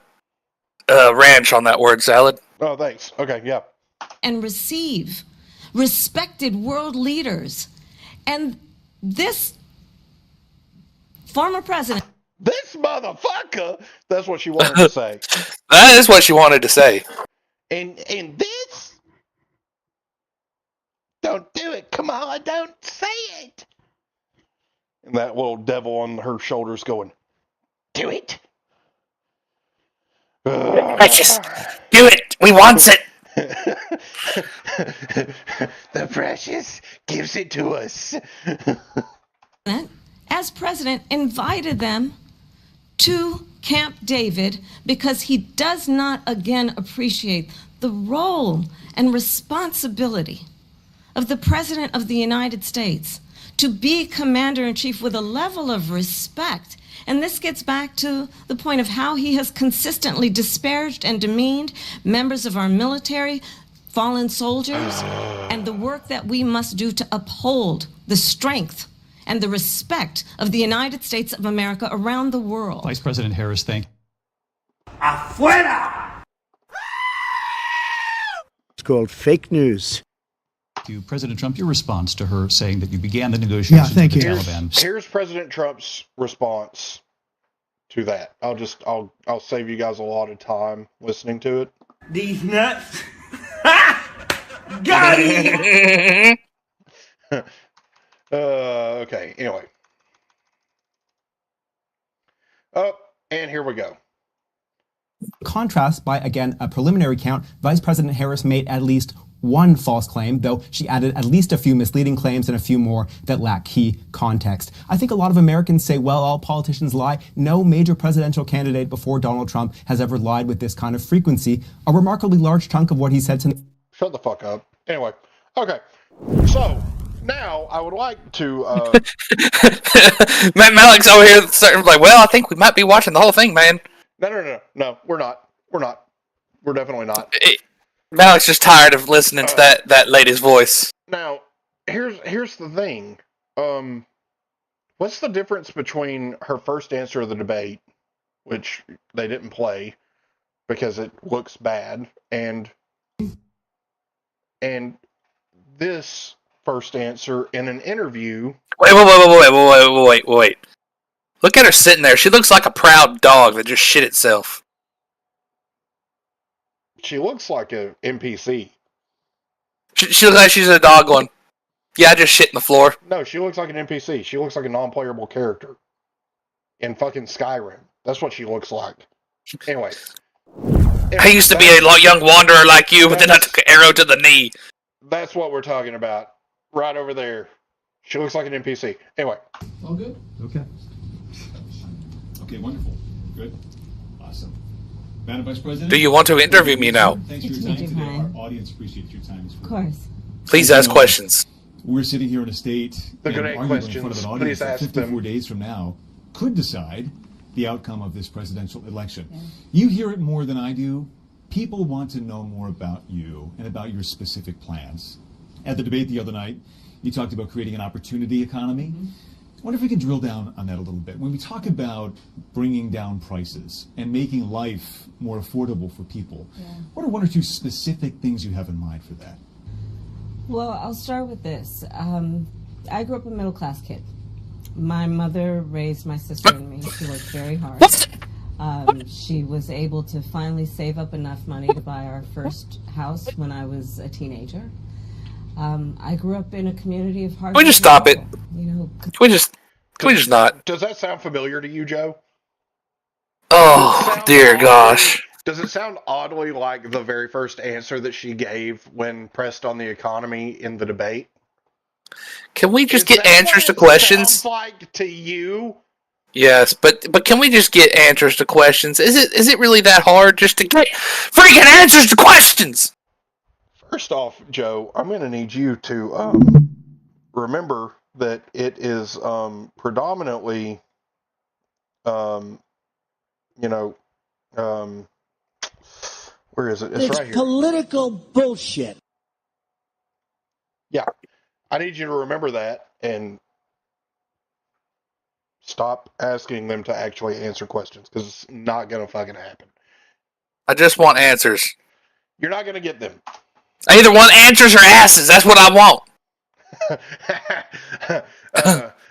on that word salad. Oh, thanks. Okay, yeah. And receive respected world leaders. And this former president. This motherfucker! That's what she wanted to say. That is what she wanted to say. And this? Don't do it, Kamala, don't say it! And that little devil on her shoulders going, do it! Precious, do it! We want it! The Precious gives it to us. As president, invited them to Camp David because he does not again appreciate the role and responsibility of the President of the United States to be commander-in-chief with a level of respect. And this gets back to the point of how he has consistently disparaged and demeaned members of our military, fallen soldiers, and the work that we must do to uphold the strength and the respect of the United States of America around the world. Vice President Harris, thank you. Afuera! It's called fake news. To President Trump, your response to her saying that you began the negotiations with the Taliban. Here's President Trump's response to that. I'll save you guys a lot of time listening to it. These nuts. Got it. Okay. Anyway. Oh, and here we go. Contrast by, again, a preliminary count, Vice President Harris made at least one false claim, though she added at least a few misleading claims and a few more that lack key context. I think a lot of Americans say, well, all politicians lie. No major presidential candidate before Donald Trump has ever lied with this kind of frequency. A remarkably large chunk of what he said tonight. Shut the fuck up. Anyway, okay. So, now I would like to... Malik's over here starting like, well, I think we might be watching the whole thing, man. No, we're not. We're definitely not. Malik's just tired of listening to that lady's voice. Now, here's the thing. What's the difference between her first answer of the debate, which they didn't play because it looks bad, and this first answer in an interview? Wait. Look at her sitting there. She looks like a proud dog that just shit itself. She looks like a NPC. She looks like she's a dog going, yeah, I just shit in the floor. No, she looks like an NPC. She looks like a non-playable character in fucking Skyrim. That's what she looks like. Anyway. I used to be a young wanderer like you, but then I took an arrow to the knee. That's what we're talking about. Right over there. She looks like an NPC. Anyway. All good? Okay. Okay, wonderful. Good. Awesome. Madam Vice President? Do you want to interview me now? Thanks for your time today. Our audience appreciates your time. Of course. Please ask questions. We're sitting here in a state They're going to arguing in front of an audience that 54 days from now could decide the outcome of this presidential election. Yeah. You hear it more than I do. People want to know more about you and about your specific plans. At the debate the other night, you talked about creating an opportunity economy. Mm-hmm. I wonder if we could drill down on that a little bit. When we talk about bringing down prices and making life more affordable for people, what are one or two specific things you have in mind for that? Well, I'll start with this. I grew up a middle-class kid. My mother raised my sister and me. She worked very hard. She was able to finally save up enough money to buy our first house when I was a teenager. I grew up in a community of hard. Can we just stop it? You know, can we just not? Does that sound familiar to you, Joe? Oh, dear gosh. Does it sound oddly like the very first answer that she gave when pressed on the economy in the debate? Can we just get answers to questions? Sounds like to you? Yes, but can we just get answers to questions? Is it really that hard just to get freaking answers to questions? First off, Joe, I'm going to need you to remember that it is predominantly, where is it? It's right here. Political bullshit. Yeah, I need you to remember that and stop asking them to actually answer questions because it's not going to fucking happen. I just want answers. You're not going to get them. I either want answers or asses. That's what I want.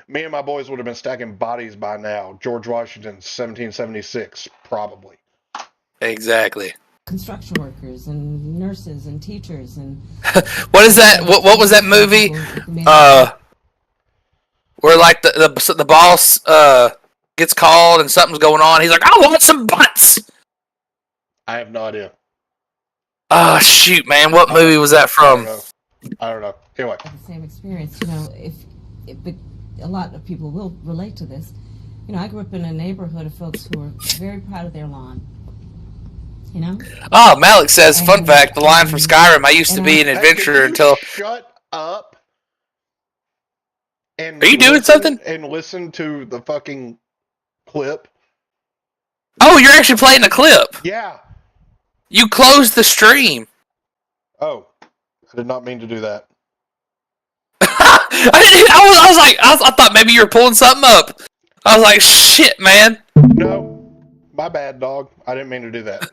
Me and my boys would have been stacking bodies by now. George Washington, 1776, probably. Exactly. Construction workers and nurses and teachers and. What is that? What was that movie? Where like the boss gets called and something's going on. He's like, I want some butts. I have no idea. Oh shoot, man! What movie was that from? I don't know. Anyway, the same experience. You know, but a lot of people will relate to this. You know, I grew up in a neighborhood of folks who were very proud of their lawn. You know. Oh, Malik says, fun fact: the line from Skyrim. I used to be an adventurer until. Shut up. And are you doing something? And listen to the fucking clip. Oh, you're actually playing a clip. Yeah. You closed the stream. Oh, I did not mean to do that. I thought maybe you were pulling something up. I was like, shit, man. No, my bad, dog. I didn't mean to do that.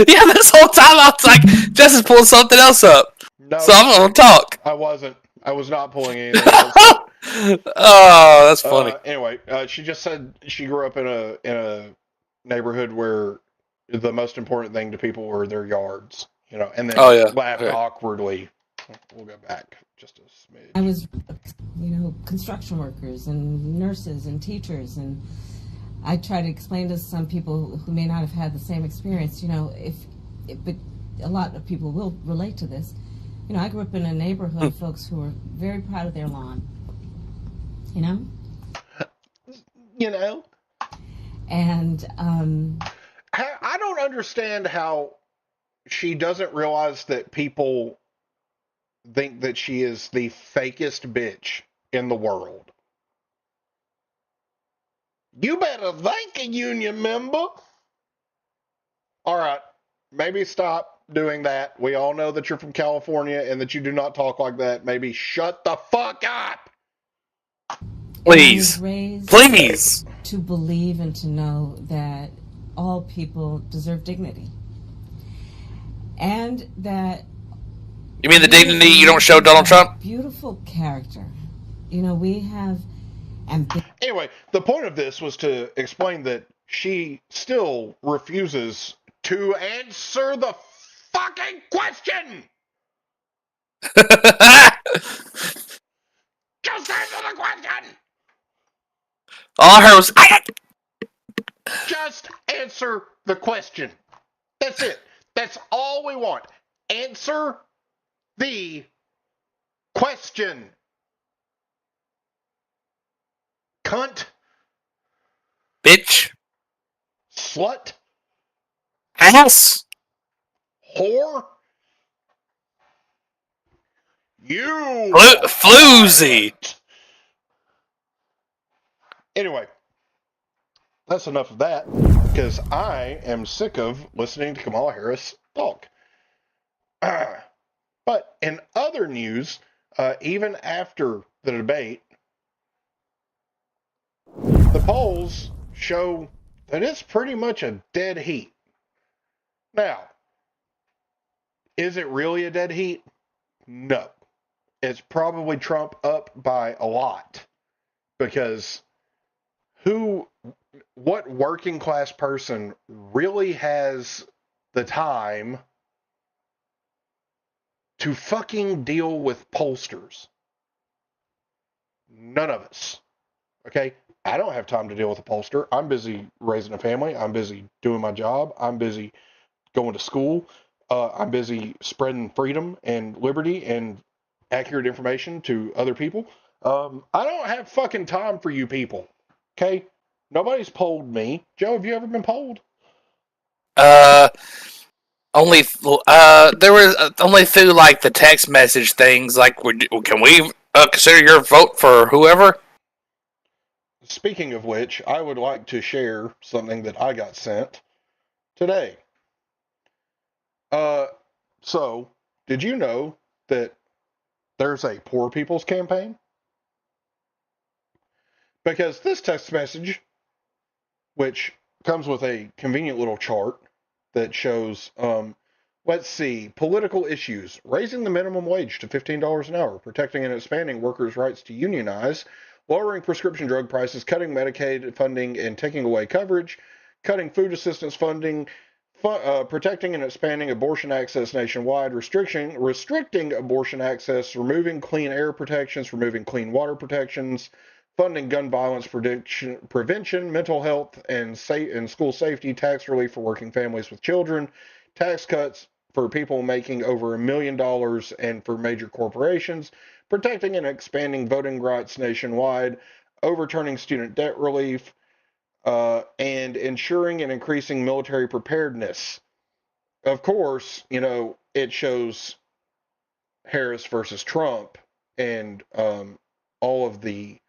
Yeah, this whole time I was like, Justin's pulling something else up. No, so I'm gonna talk. I wasn't. I was not pulling anything else. Oh, that's funny. Anyway, she just said she grew up in a neighborhood where the most important thing to people were their yards, and then laughed awkwardly. We'll go back just a smidge. I was, construction workers and nurses and teachers, and I try to explain to some people who may not have had the same experience, but a lot of people will relate to this. I grew up in a neighborhood of folks who were very proud of their lawn. And I don't understand how she doesn't realize that people think that she is the fakest bitch in the world. You better thank a union member. All right, maybe stop doing that. We all know that you're from California and that you do not talk like that. Maybe shut the fuck up. Please. Please. To believe and to know that all people deserve dignity. And that... You mean the dignity you don't show Donald Trump? Beautiful character. We have... Anyway, the point of this was to explain that she still refuses to answer the fucking question! Just answer the question! All I heard was... Just answer the question. That's it. That's all we want. Answer the question. Cunt. Bitch. Slut. Ass. Whore. You. Floozy. Anyway, that's enough of that, because I am sick of listening to Kamala Harris talk. But in other news, even after the debate, the polls show that it's pretty much a dead heat. Now, is it really a dead heat? No. It's probably Trump up by a lot, because what working class person really has the time to fucking deal with pollsters? None of us. Okay? I don't have time to deal with a pollster. I'm busy raising a family. I'm busy doing my job. I'm busy going to school. I'm busy spreading freedom and liberty and accurate information to other people. I don't have fucking time for you people. Okay? Nobody's polled me. Joe, have you ever been polled? Only there was only through like the text message things. Like, can we consider your vote for whoever? Speaking of which, I would like to share something that I got sent today. So, did you know that there's a poor people's campaign? Because this text message, which comes with a convenient little chart that shows, let's see, political issues, raising the minimum wage to $15 an hour, protecting and expanding workers' rights to unionize, lowering prescription drug prices, cutting Medicaid funding and taking away coverage, cutting food assistance funding, protecting and expanding abortion access nationwide, restricting abortion access, removing clean air protections, removing clean water protections, funding gun violence prevention, mental health and school safety, tax relief for working families with children, tax cuts for people making over $1 million and for major corporations, protecting and expanding voting rights nationwide, overturning student debt relief, and ensuring and increasing military preparedness. Of course, it shows Harris versus Trump and all of the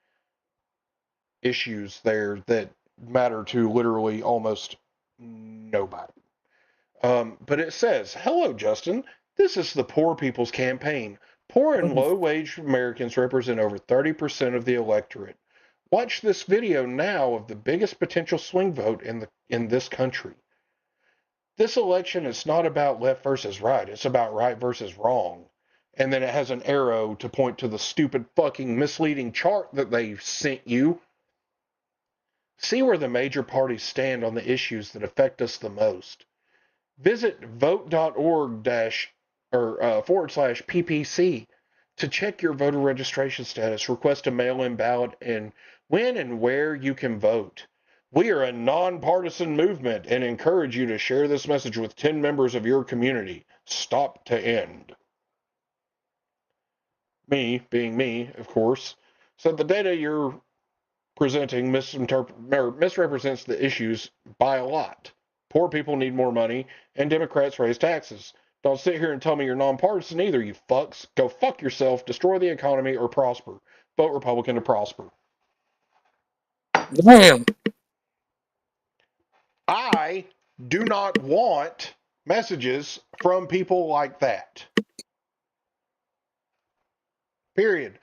issues there that matter to literally almost nobody. But it says, hello, Justin. This is the Poor People's Campaign. Poor and low-wage Americans represent over 30% of the electorate. Watch this video now of the biggest potential swing vote in this country. This election is not about left versus right. It's about right versus wrong. and then it has an arrow to point to the stupid fucking misleading chart that they sent you. See where the major parties stand on the issues that affect us the most. Visit vote.org/PPC to check your voter registration status, request a mail-in ballot, and when and where you can vote. We are a nonpartisan movement and encourage you to share this message with 10 members of your community. Stop to end. Me, being me, of course, said the data you're presenting misrepresents the issues by a lot. Poor people need more money, and Democrats raise taxes. Don't sit here and tell me you're nonpartisan either, you fucks. Go fuck yourself, destroy the economy, or prosper. Vote Republican to prosper. Damn. I do not want messages from people like that. Period.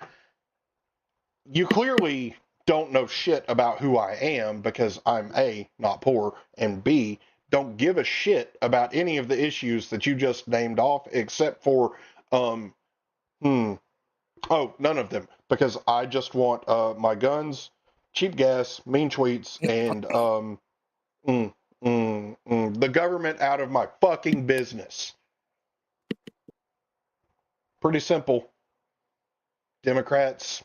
You clearly don't know shit about who I am because I'm A, not poor, and B, don't give a shit about any of the issues that you just named off except for, none of them. Because I just want my guns, cheap gas, mean tweets, and the government out of my fucking business. Pretty simple. Democrats,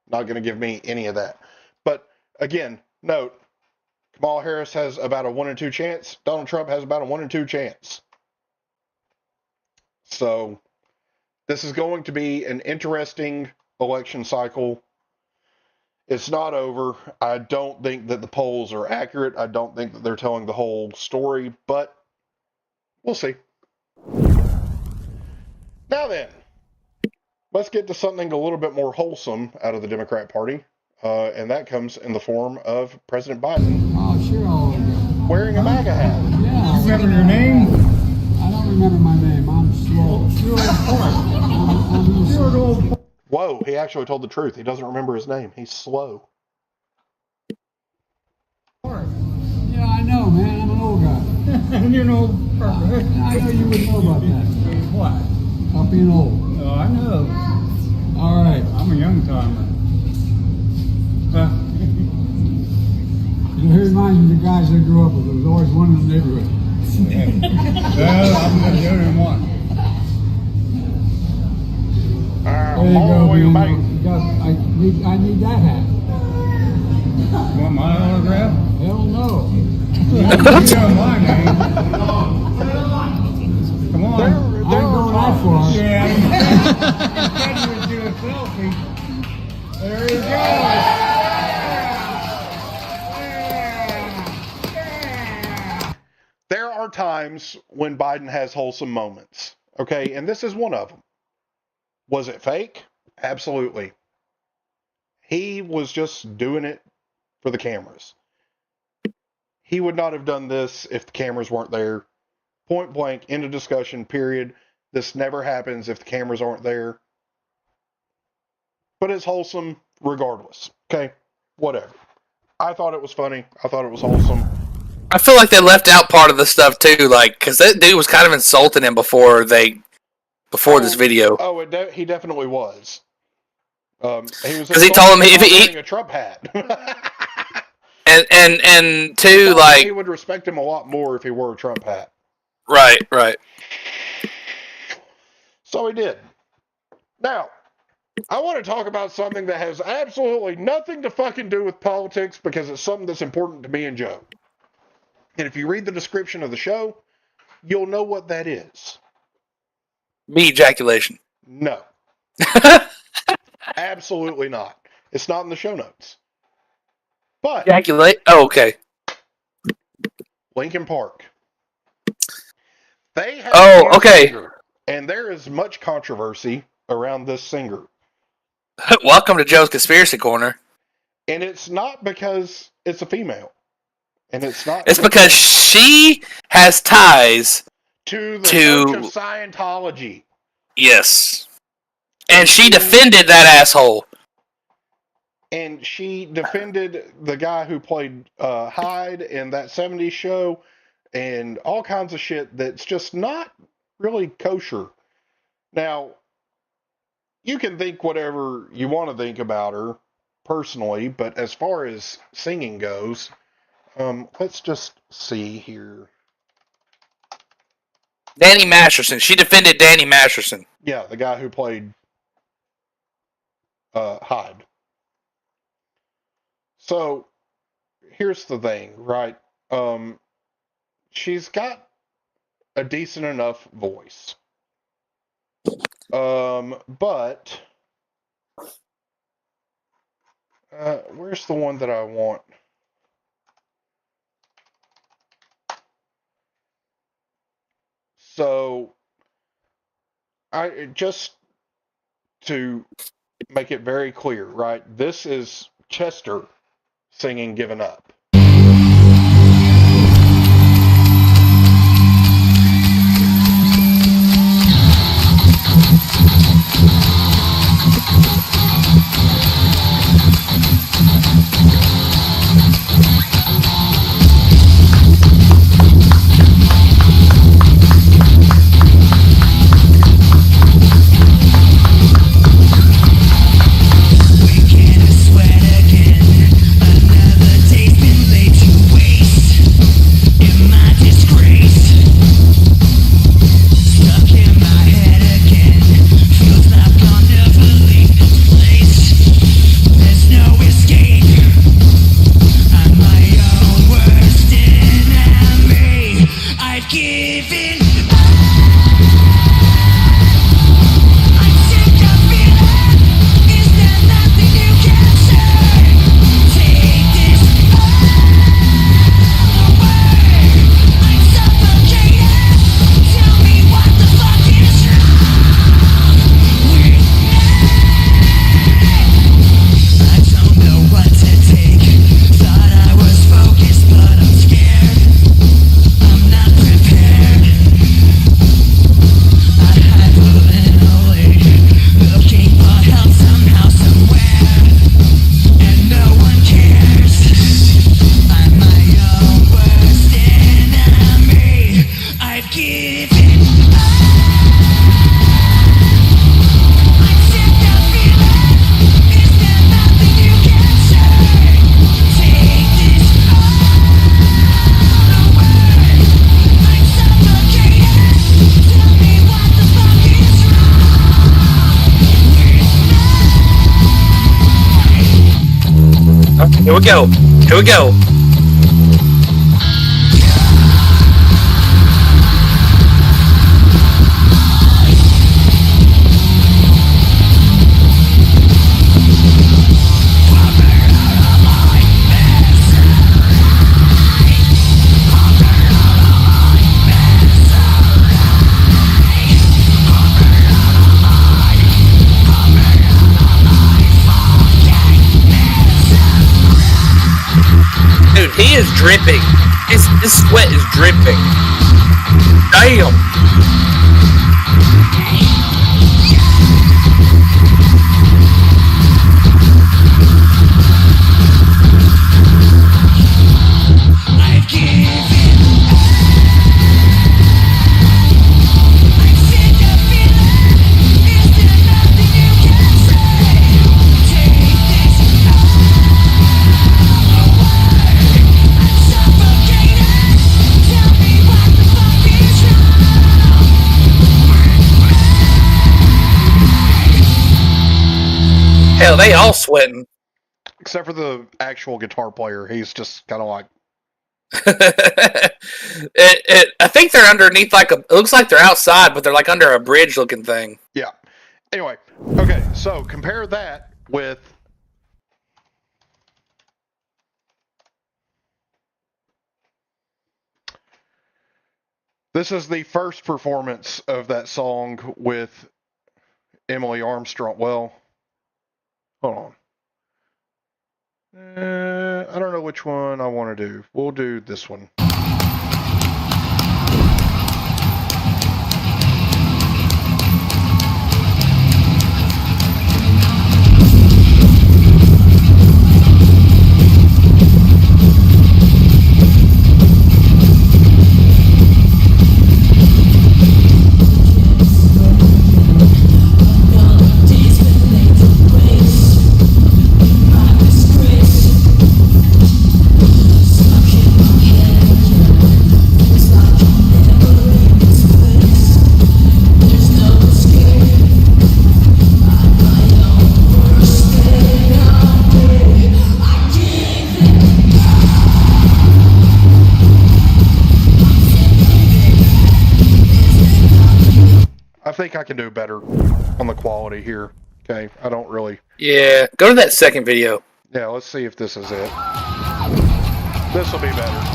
not going to give me any of that. But again, note, Kamala Harris has about a 1 in 2 chance. Donald Trump has about a 1 in 2 chance. So this is going to be an interesting election cycle. It's not over. I don't think that the polls are accurate. I don't think that they're telling the whole story, but we'll see. Now then, let's get to something a little bit more wholesome out of the Democrat Party, and that comes in the form of President Biden wearing a MAGA hat. Yeah, remember your name? I don't remember my name. I'm slow. Whoa, he actually told the truth. He doesn't remember his name. He's slow. Yeah, I know, man. I'm an old guy. You know, I know you would know about that. What? About being old. Oh, I know. All right. I'm a young timer. It reminds me of the guys I grew up with. There was always one in the neighborhood. Well, I'm the only one. There you go, man. I need that hat. You want my autograph? Hell no. You know my name. Come on. I ain't going that far. Yeah. You would do a selfie. There he goes. There are times when Biden has wholesome moments, okay? And this is one of them. Was it fake? Absolutely. He was just doing it for the cameras. He would not have done this if the cameras weren't there. Point blank, end of discussion, period. This never happens if the cameras aren't there. But it's wholesome regardless, okay? Whatever. I thought it was funny. I thought it was wholesome. I feel like they left out part of the stuff too, like, because that dude was kind of insulting him before this video. Oh, he definitely was. He was because he told him if he wearing a Trump hat. and two, like, he would respect him a lot more if he wore a Trump hat. Right. So he did. Now, I want to talk about something that has absolutely nothing to fucking do with politics because it's something that's important to me and Joe. And if you read the description of the show, you'll know what that is. Ejaculation. No. Absolutely not. It's not in the show notes. But Ejaculate? Oh, okay. Linkin Park. They have a singer, and there is much controversy around this singer. Welcome to Joe's Conspiracy Corner. And it's not because it's a female. And it's not. It's because she has ties to the Church of Scientology. Yes. And she defended that asshole. And she defended the guy who played Hyde in that 70s show and all kinds of shit that's just not really kosher. Now, you can think whatever you want to think about her personally, but as far as singing goes, let's just see here. Danny Masterson. She defended Danny Masterson. Yeah, the guy who played Hyde. So here's the thing, right? She's got a decent enough voice. But where's the one that I want? So I just to make it very clear, right? This is Chester singing "Giving Up." Here we go. Here we go. Dude, he is dripping. His sweat is dripping. Damn. Hell, they all sweating. Except for the actual guitar player. He's just kind of like... I think they're underneath it looks like they're outside, but they're like under a bridge looking thing. Yeah. Anyway, okay, so compare that with... This is the first performance of that song with Emily Armstrong. Well, hold on. I don't know which one I want to do. We'll do this one. think I can do better on the quality here. Okay, I don't really. Yeah, go to that second video. Yeah, let's see if this is it. This will be better.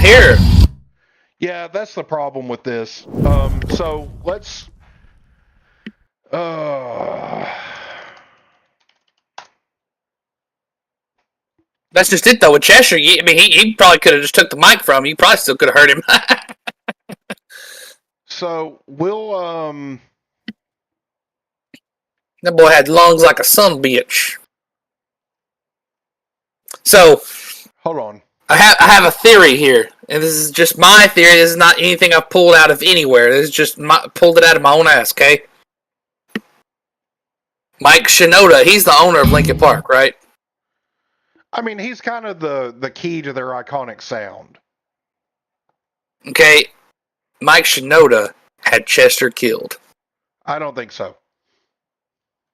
Here. Yeah, that's the problem with this. So let's. That's just it, though. With Chester, I mean, he probably could have just took the mic from him. You probably still could have heard him. So we'll. That boy had lungs like a son bitch. So. Hold on. I have a theory here, and this is just my theory. This is not anything I've pulled out of anywhere. This is just pulled it out of my own ass, okay? Mike Shinoda, he's the owner of Linkin Park, right? I mean, he's kind of the key to their iconic sound. Okay, Mike Shinoda had Chester killed. I don't think so.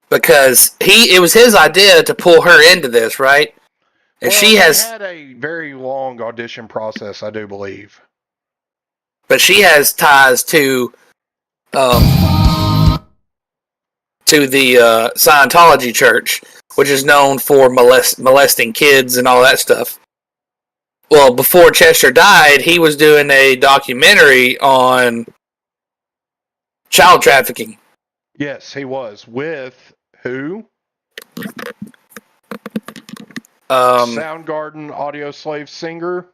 Because it was his idea to pull her into this, right? And well, she had a very long audition process, I do believe. But she has ties to the Scientology church, which is known for molesting kids and all that stuff. Well, before Chester died, he was doing a documentary on child trafficking. Yes, he was. With who? Soundgarden audio slave singer.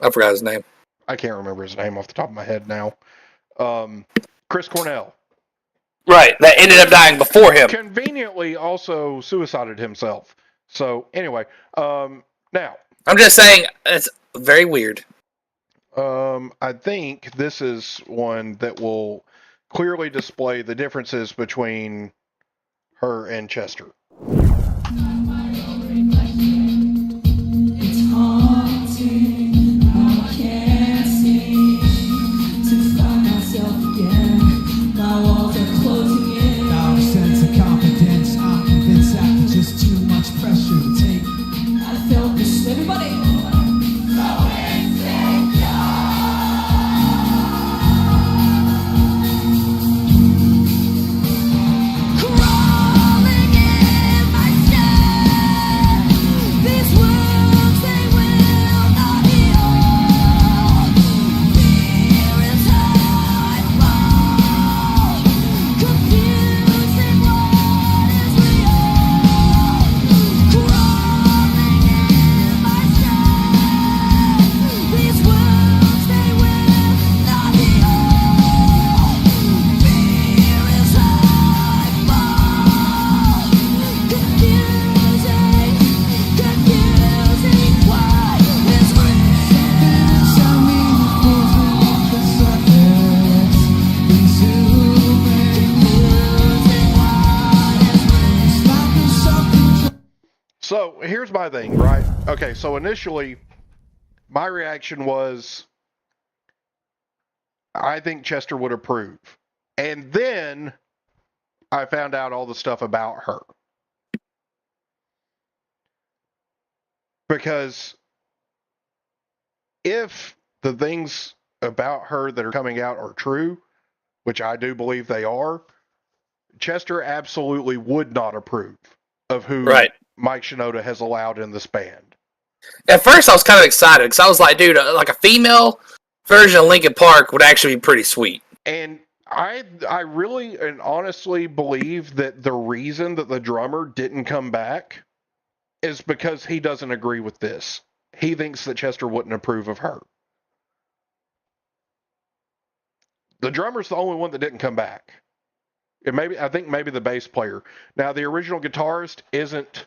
I forgot his name. I can't remember his name off the top of my head now. Chris Cornell. Right, that ended up dying before him. Conveniently also suicided himself. So, anyway, now. I'm just saying, it's very weird. I think this is one that will clearly display the differences between her and Chester. So here's my thing, right? Okay, so initially, my reaction was, I think Chester would approve. And then I found out all the stuff about her. Because if the things about her that are coming out are true, which I do believe they are, Chester absolutely would not approve of who Mike Shinoda has allowed in this band. At first, I was kind of excited because I was like, dude, like a female version of Linkin Park would actually be pretty sweet. And I really and honestly believe that the reason that the drummer didn't come back is because he doesn't agree with this. He thinks that Chester wouldn't approve of her. The drummer's the only one that didn't come back. And I think maybe the bass player. Now, the original guitarist isn't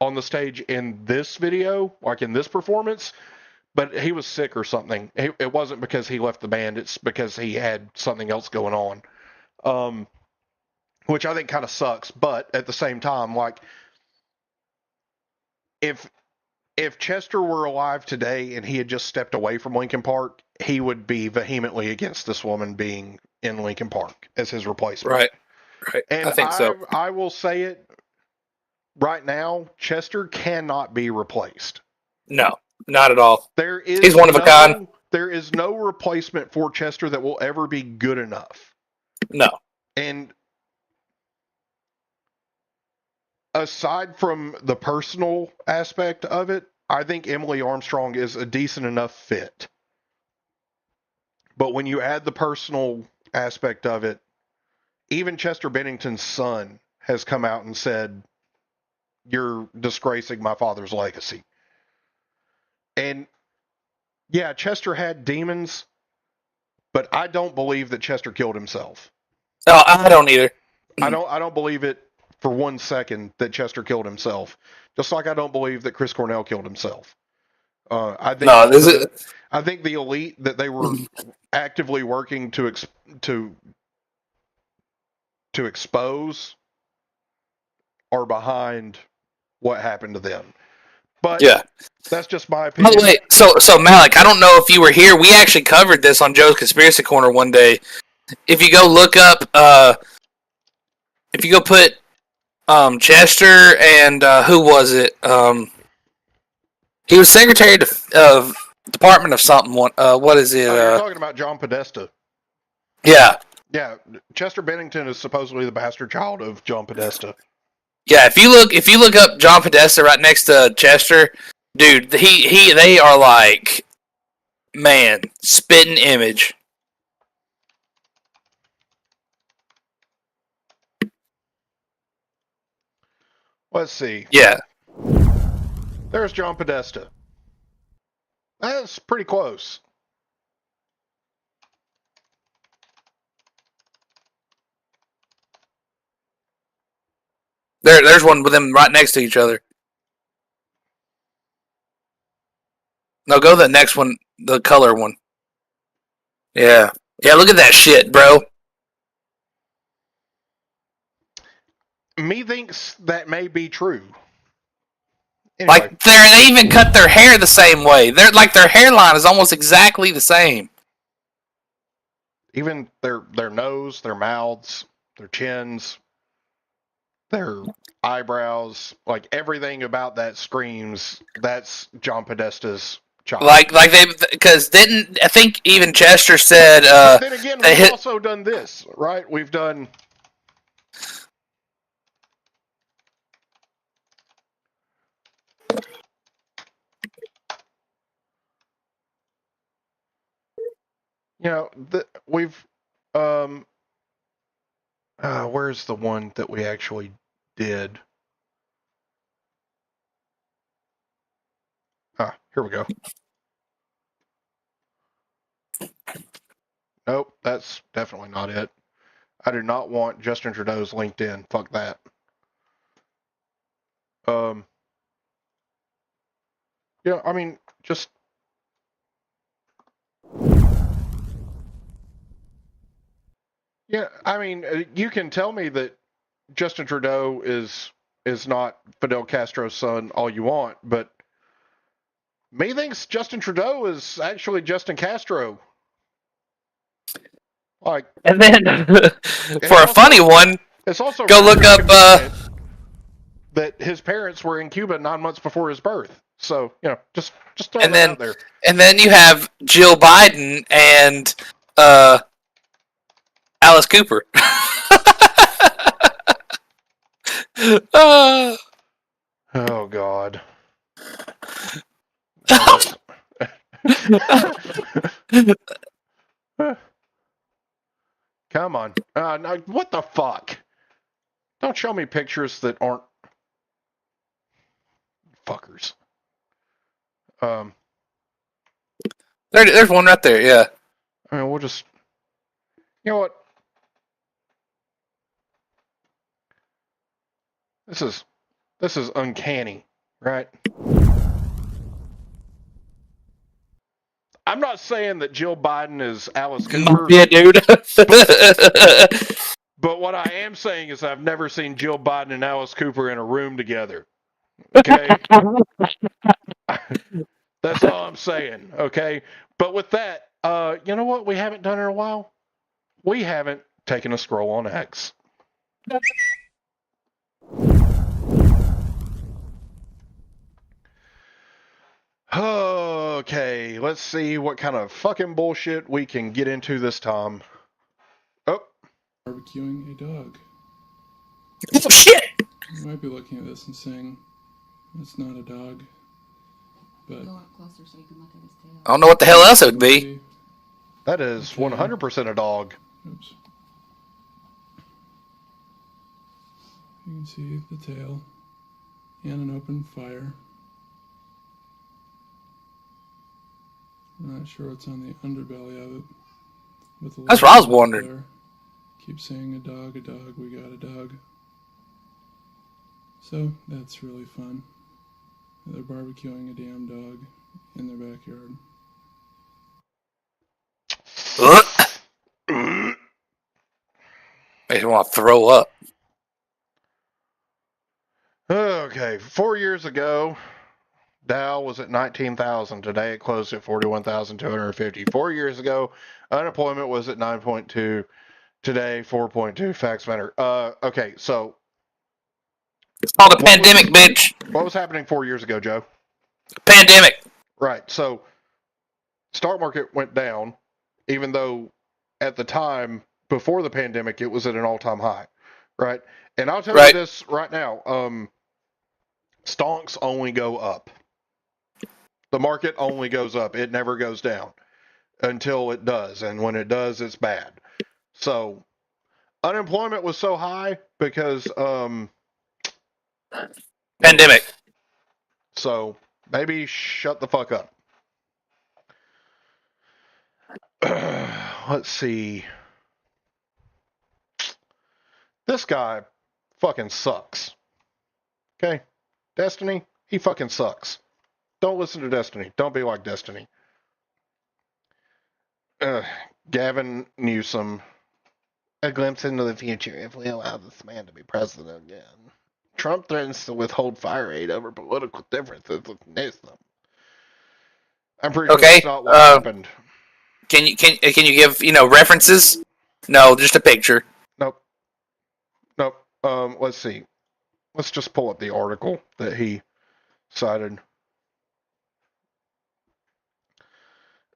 on the stage in this video, like in this performance, but he was sick or something. It wasn't because he left the band. It's because he had something else going on, which I think kind of sucks. But at the same time, like, if Chester were alive today and he had just stepped away from Linkin Park, he would be vehemently against this woman being in Linkin Park as his replacement. Right. And I think so. I will say it right now, Chester cannot be replaced. No, not at all. He's one of a kind. There is no replacement for Chester that will ever be good enough. No. And aside from the personal aspect of it, I think Emily Armstrong is a decent enough fit. But when you add the personal aspect of it, even Chester Bennington's son has come out and said, "You're disgracing my father's legacy." And yeah, Chester had demons, but I don't believe that Chester killed himself. Oh, I don't either. I don't believe it for 1 second that Chester killed himself. Just like I don't believe that Chris Cornell killed himself. I think the elite that they were actively working to expose are behind what happened to them. But yeah, that's just my opinion. By the way, so Malik, I don't know if you were here. We actually covered this on Joe's Conspiracy Corner one day. If you go look up, if you go put Chester and who was it? He was Secretary of Department of something. What is it? You're talking about John Podesta. Yeah. Yeah, Chester Bennington is supposedly the bastard child of John Podesta. Yeah, if you look up John Podesta right next to Chester, dude, they are like, man, spitting image. Let's see. Yeah. There's John Podesta. That's pretty close. There's one with them right next to each other. No, go to the next one, the color one. Yeah. Yeah, look at that shit, bro. Me thinks that may be true. Anyway. Like they even cut their hair the same way. They're like their hairline is almost exactly the same. Even their nose, their mouths, their chins, their eyebrows, like everything about that screams that's John Podesta's child. Like they, because didn't I think even Chester said? But then again, we've also done this, right? We've done. You know, we've where's the one that we actually did? Here we go. Nope, that's definitely not it. I do not want Justin Trudeau's LinkedIn. Fuck that. Yeah, I mean, just. Yeah, I mean, you can tell me that Justin Trudeau is not Fidel Castro's son all you want, but me thinks Justin Trudeau is actually Justin Castro. Like, and then for a funny one, it's also go look up that his parents were in Cuba 9 months before his birth. So, you know, just throw that out there. And then you have Jill Biden and Alice Cooper. Oh God. Come on. No, what the fuck? Don't show me pictures that aren't fuckers. There's one right there, yeah. I mean, we'll just... You know what? This is uncanny, right? I'm not saying that Jill Biden is Alice Cooper. Yeah, dude. But what I am saying is I've never seen Jill Biden and Alice Cooper in a room together. Okay? That's all I'm saying, okay? But with that, you know what we haven't done in a while? We haven't taken a scroll on X. Okay, let's see what kind of fucking bullshit we can get into this time. Oh. Barbecuing a dog. Oh, shit! You might be looking at this and saying, it's not a dog. But I don't know what the hell else it would be. That is 100% a dog. Oops. You can see the tail and an open fire. I'm not sure what's on the underbelly of it. That's what I was wondering. There. Keep saying a dog, we got a dog. So that's really fun. They're barbecuing a damn dog in their backyard. Makes me want to throw up. Okay, 4 years ago, Dow was at 19,000. Today it closed at 41,250. 4 years ago, unemployment was at 9.2. Today, 4.2. Facts matter. Okay, so it's called a pandemic, bitch. What was happening 4 years ago, Joe? Pandemic. Right. So, stock market went down, even though at the time before the pandemic it was at an all-time high, right? And I'll tell you this right now: stonks only go up. The market only goes up. It never goes down until it does, and when it does, it's bad. So, unemployment was so high because pandemic. So maybe shut the fuck up. Let's see. This guy fucking sucks. Okay? Destiny, he fucking sucks. Don't listen to Destiny. Don't be like Destiny. Gavin Newsom. A glimpse into the future if we allow this man to be president again. Trump threatens to withhold fire aid over political differences with Newsom. I'm pretty sure that's not what happened. Can you give references? No, just a picture. Nope. Let's see. Let's just pull up the article that he cited.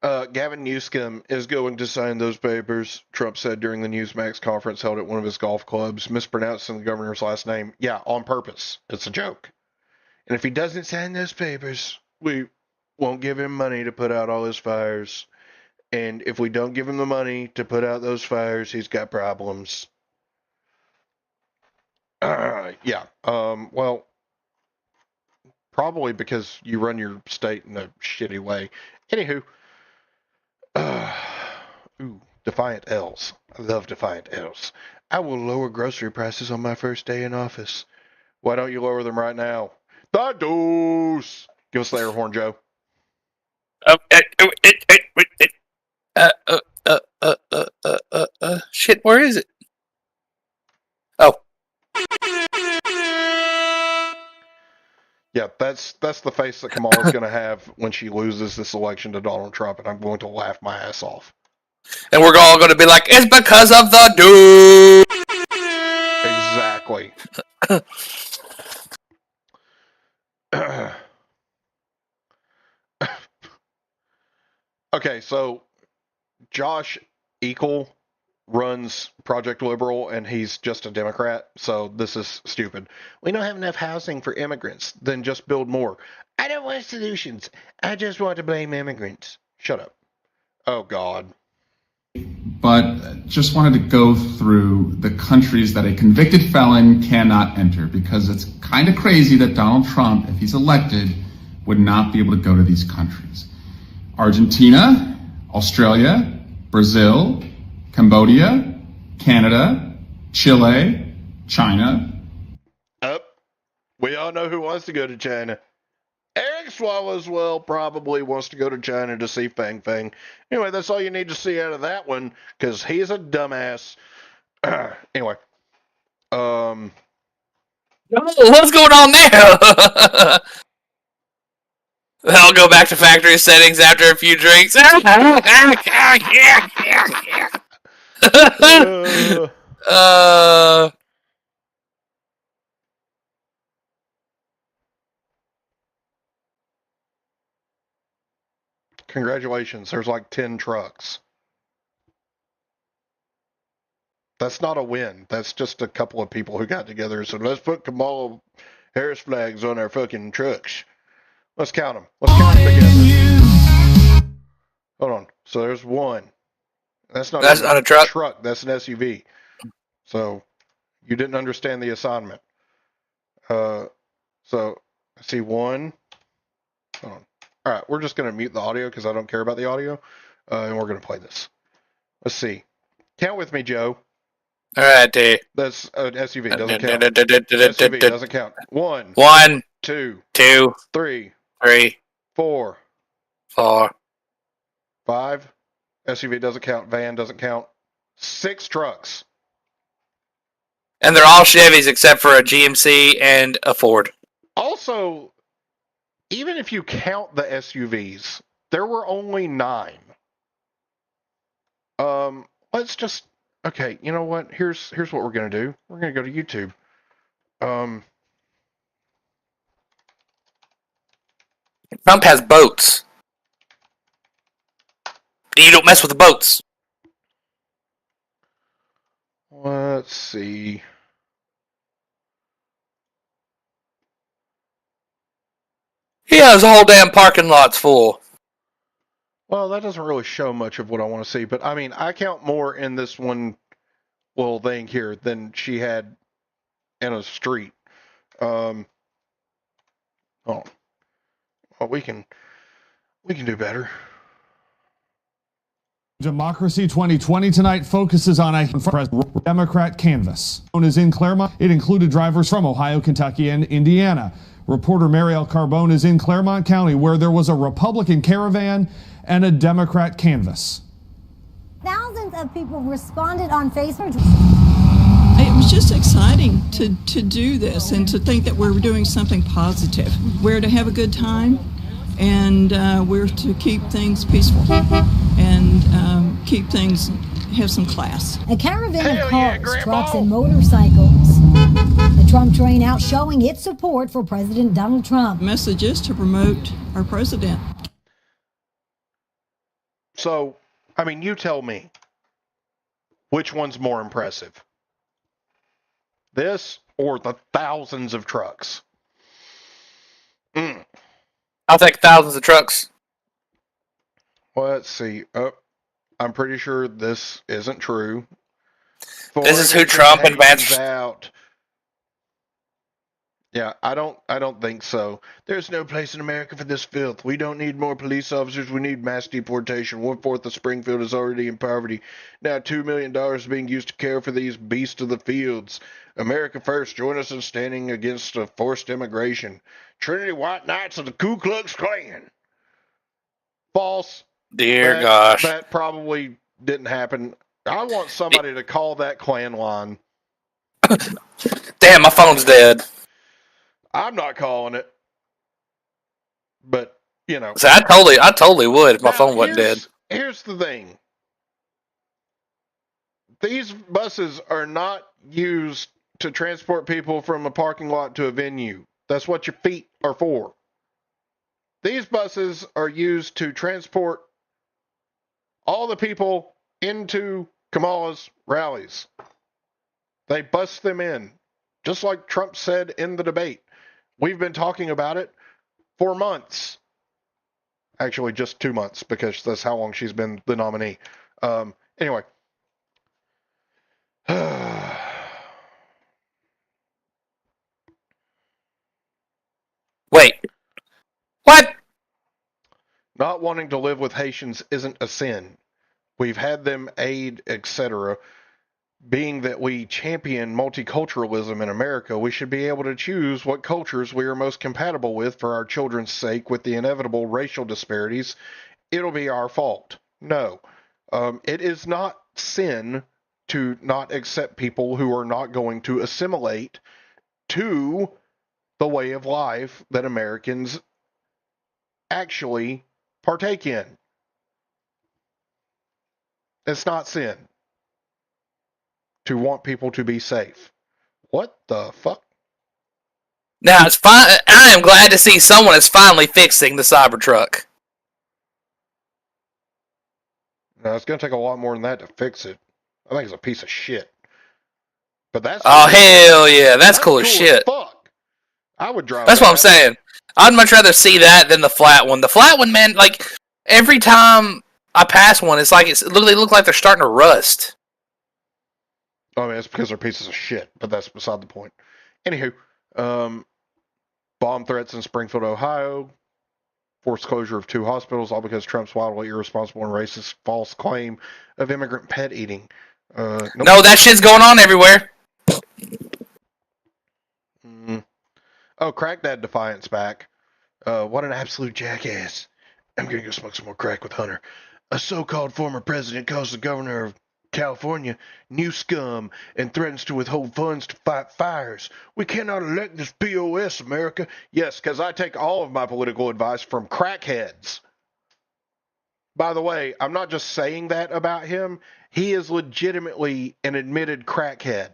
Gavin Newsom is going to sign those papers, Trump said during the Newsmax conference held at one of his golf clubs, mispronouncing the governor's last name. Yeah, on purpose. It's a joke. And if he doesn't sign those papers, we won't give him money to put out all his fires. And if we don't give him the money to put out those fires, he's got problems. Well, probably because you run your state in a shitty way. Anywho. Defiant L's. I love Defiant L's. I will lower grocery prices on my first day in office. Why don't you lower them right now? The deuce! Give us the air horn, Joe. Shit, where is it? Oh. Yeah, that's the face that Kamala's going to have when she loses this election to Donald Trump, and I'm going to laugh my ass off. And we're all going to be like, it's because of the dude. Exactly. Okay, so Josh Eagle runs Project Liberal, and he's just a Democrat, so this is stupid. We don't have enough housing for immigrants, then just build more. I don't want solutions. I just want to blame immigrants. Shut up. Oh, God. But just wanted to go through the countries that a convicted felon cannot enter, because it's kind of crazy that Donald Trump, if he's elected, would not be able to go to these countries. Argentina, Australia, Brazil, Cambodia, Canada, Chile, China. We all know who wants to go to China. Eric Swallowswell probably wants to go to China to see Fang Fang. Anyway, that's all you need to see out of that one, because he's a dumbass. Anyway. What's going on there? I'll go back to factory settings after a few drinks. Congratulations, there's like 10 trucks. That's not a win. That's just a couple of people who got together and said, let's put Kamala Harris flags on our fucking trucks. Let's count them. Let's count them together. Hold on. So there's one. That's not a truck. That's an SUV. So you didn't understand the assignment. So I see one. Hold on. All right, we're just going to mute the audio because I don't care about the audio, and we're going to play this. Let's see. Count with me, Joe. All right, D. That's an SUV. Doesn't count. SUV doesn't count. One, two, three, 4, 5. SUV doesn't count. Van doesn't count. 6 trucks. And they're all Chevys except for a GMC and a Ford. Also, even if you count the SUVs, there were only 9. Let's just... Okay, you know what? Here's what we're going to do. We're going to go to YouTube. Trump has boats. You don't mess with the boats. Let's see. Yeah, his whole damn parking lot's full. Well, that doesn't really show much of what I want to see, but I mean, I count more in this one little thing here than she had in a street. Oh, well, we can do better. Democracy 2020 tonight focuses on a Democrat canvass. Known as in Claremont, it included drivers from Ohio, Kentucky, and Indiana. Reporter Marielle Carbone is in Claremont County, where there was a Republican caravan and a Democrat canvass. Thousands of people responded on Facebook. It was just exciting to do this and to think that we're doing something positive. We're to have a good time, and we're to keep things peaceful and keep things, have some class. A caravan of cars, trucks, and motorcycles. The Trump train out showing its support for President Donald Trump. The message is to promote our president. So, I mean, you tell me, which one's more impressive? This or the thousands of trucks? I'll take thousands of trucks. Let's see. I'm pretty sure this isn't true. This is who Trump advanced out. Yeah, I don't think so. There's no place in America for this filth. We don't need more police officers. We need mass deportation. 1/4 of Springfield is already in poverty. Now $2 million is being used to care for these beasts of the fields. America first. Join us in standing against forced immigration. Trinity White Knights of the Ku Klux Klan. False. Dear gosh. That probably didn't happen. I want somebody to call that Klan line. Damn, my phone's dead. I'm not calling it. But, you know. So I totally would if my phone wasn't dead. Here's the thing. These buses are not used to transport people from a parking lot to a venue. That's what your feet are for. These buses are used to transport all the people into Kamala's rallies. They bus them in. Just like Trump said in the debate. We've been talking about it for months. Actually, just 2 months, because that's how long she's been the nominee. Anyway. Wait. What? Not wanting to live with Haitians isn't a sin. We've had them aid, etc. Being that we champion multiculturalism in America, we should be able to choose what cultures we are most compatible with for our children's sake. With the inevitable racial disparities, it'll be our fault. No. It is not sin to not accept people who are not going to assimilate to the way of life that Americans actually partake in. It's not sin to want people to be safe. What the fuck? Now, it's fine. I am glad to see someone is finally fixing the Cybertruck. Now, it's going to take a lot more than that to fix it. I think it's a piece of shit. But that's oh hell yeah, that's cool as shit. Fuck. I would drive. That's what I'm saying. I'd much rather see that than the flat one. The flat one, man, like every time I pass one, it's like they look like they're starting to rust. I mean, it's because they're pieces of shit, but that's beside the point. Anywho, bomb threats in Springfield, Ohio. Forced closure of 2 hospitals, all because Trump's wildly irresponsible and racist false claim of immigrant pet eating. Nope. No, that shit's going on everywhere. Oh, Crack Dad Defiance back. What an absolute jackass. I'm gonna go smoke some more crack with Hunter. A so-called former president calls the governor of California new scum and threatens to withhold funds to fight fires. We cannot elect this POS, America. Yes, because I take all of my political advice from crackheads. By the way, I'm not just saying that about him. He is legitimately an admitted crackhead.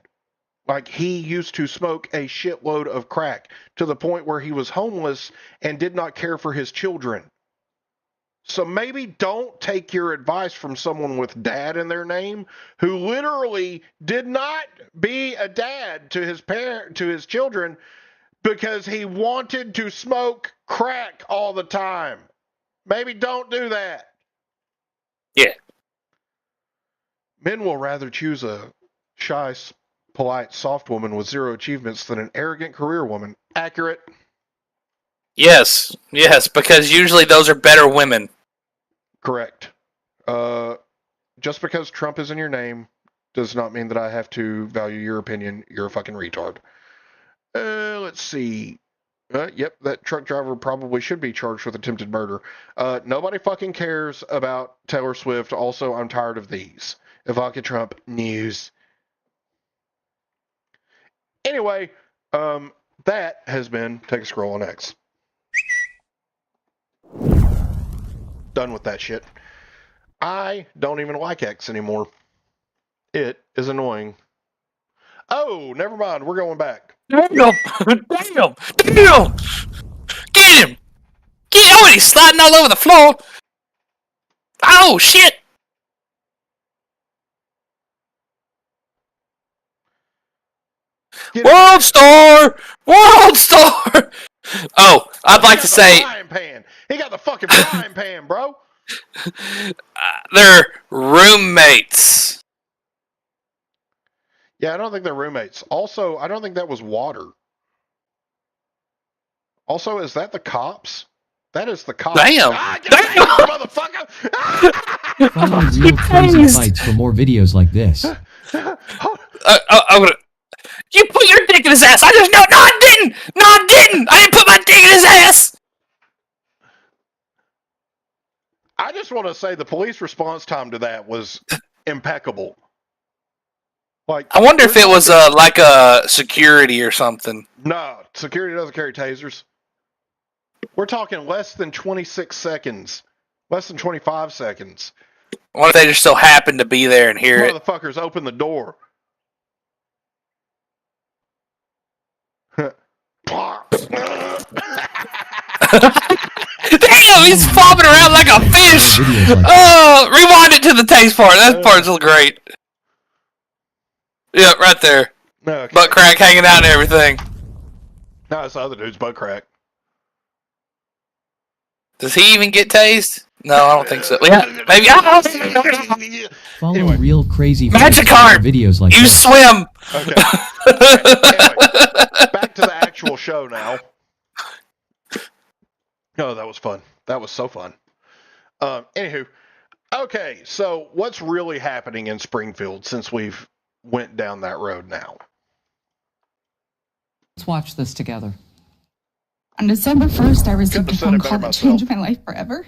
Like, he used to smoke a shitload of crack to the point where he was homeless and did not care for his children. So maybe don't take your advice from someone with dad in their name who literally did not be a dad to his children because he wanted to smoke crack all the time. Maybe don't do that. Yeah. Men will rather choose a shy, polite, soft woman with 0 achievements than an arrogant career woman. Accurate. Yes, because usually those are better women. Correct. Just because Trump is in your name does not mean that I have to value your opinion. You're a fucking retard. Let's see. Yep, that truck driver probably should be charged with attempted murder. Nobody fucking cares about Taylor Swift. Also, I'm tired of these. Ivanka Trump news. Anyway, that has been Take a Scroll on X. Done with that shit. I don't even like X anymore. It is annoying. Oh, never mind. We're going back. Damn! Get him! Oh, he's sliding all over the floor. Oh, shit! World Star! Oh, I'd like to say... Frying pan. He got the fucking frying pan, bro. They're roommates. Yeah, I don't think they're roommates. Also, I don't think that was water. Also, is that the cops? That is the cops. Damn! Motherfucker! Follow Real Crazy Fights for more videos like this. I'm gonna... You put your dick in his ass! No, I didn't! I didn't put my dick in his ass! I just want to say the police response time to that was impeccable. Like, I wonder if it was like a security or something. No, security doesn't carry tasers. We're talking less than 26 seconds. Less than 25 seconds. What if they just so happen to be there and hear it? Motherfuckers open the door. Damn, he's flopping around like a fish! Oh, rewind it to the taste part. That part's great. Yeah, right there. Okay. Butt crack hanging out and everything. No, it's the other dude's butt crack. Does he even get tased? No, I don't think so. Yeah, maybe. Follow real crazy Magikarp videos like you that. swim. Okay. Anyway, back to the actual show now. Oh, that was fun. That was so fun. Anywho, okay, so what's really happening in Springfield since we've went down that road now? Let's watch this together. On December 1st, I received a phone call that changed my life forever.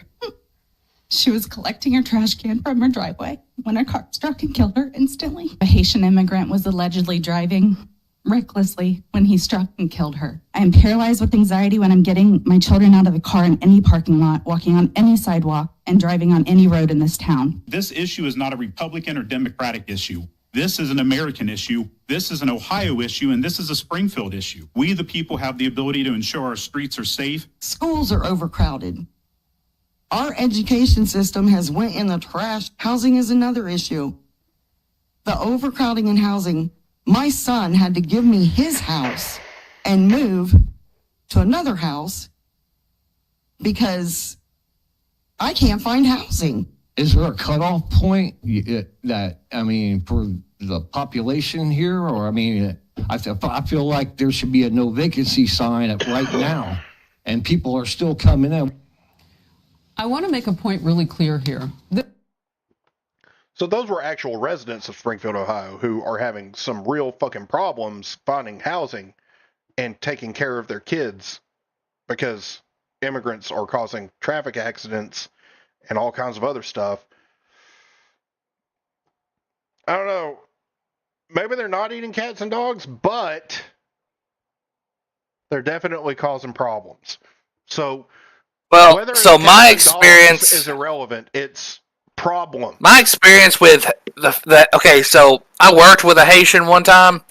She was collecting her trash can from her driveway when a car struck and killed her instantly. A Haitian immigrant was allegedly driving recklessly when he struck and killed her. I am paralyzed with anxiety when I'm getting my children out of the car in any parking lot, walking on any sidewalk, and driving on any road in this town. This issue is not a Republican or Democratic issue. This is an American issue. This is an Ohio issue, and this is a Springfield issue. We, the people, have the ability to ensure our streets are safe. Schools are overcrowded. Our education system has went in the trash. Housing is another issue. The overcrowding in housing, my son had to give me his house and move to another house because I can't find housing. Is there a cutoff point that, I mean, for the population here? Or, I mean, I feel like there should be a no vacancy sign right now, and people are still coming in. I want to make a point really clear here. So those were actual residents of Springfield, Ohio, who are having some real fucking problems finding housing and taking care of their kids because immigrants are causing traffic accidents and all kinds of other stuff. I don't know. Maybe they're not eating cats and dogs, but they're definitely causing problems. So, well, so my experience is irrelevant. It's problem. My experience with the okay, so I worked with a Haitian one time,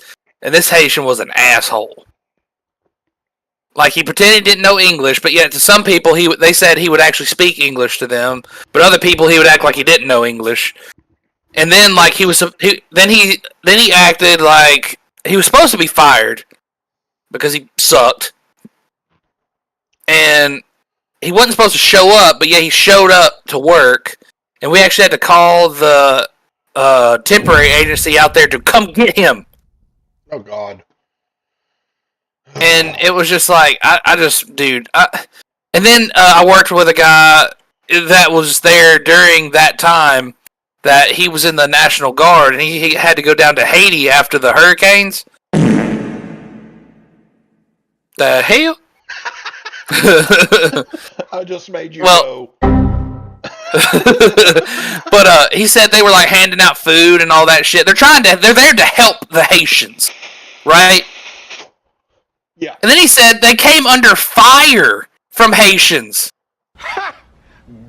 and this Haitian was an asshole. Like, he pretended he didn't know English, but yet to some people they said he would actually speak English to them, but other people he would act like he didn't know English. And then like he acted like he was supposed to be fired because he sucked. And he wasn't supposed to show up, but yet he showed up to work. And we actually had to call the temporary agency out there to come get him. Oh, God. And it was just like, and then I worked with a guy that was there during that time that he was in the National Guard, and he had to go down to Haiti after the hurricanes. The hell? I just made you go. But he said they were like handing out food and all that shit. They're there to help the Haitians, right? Yeah. And then he said they came under fire from Haitians.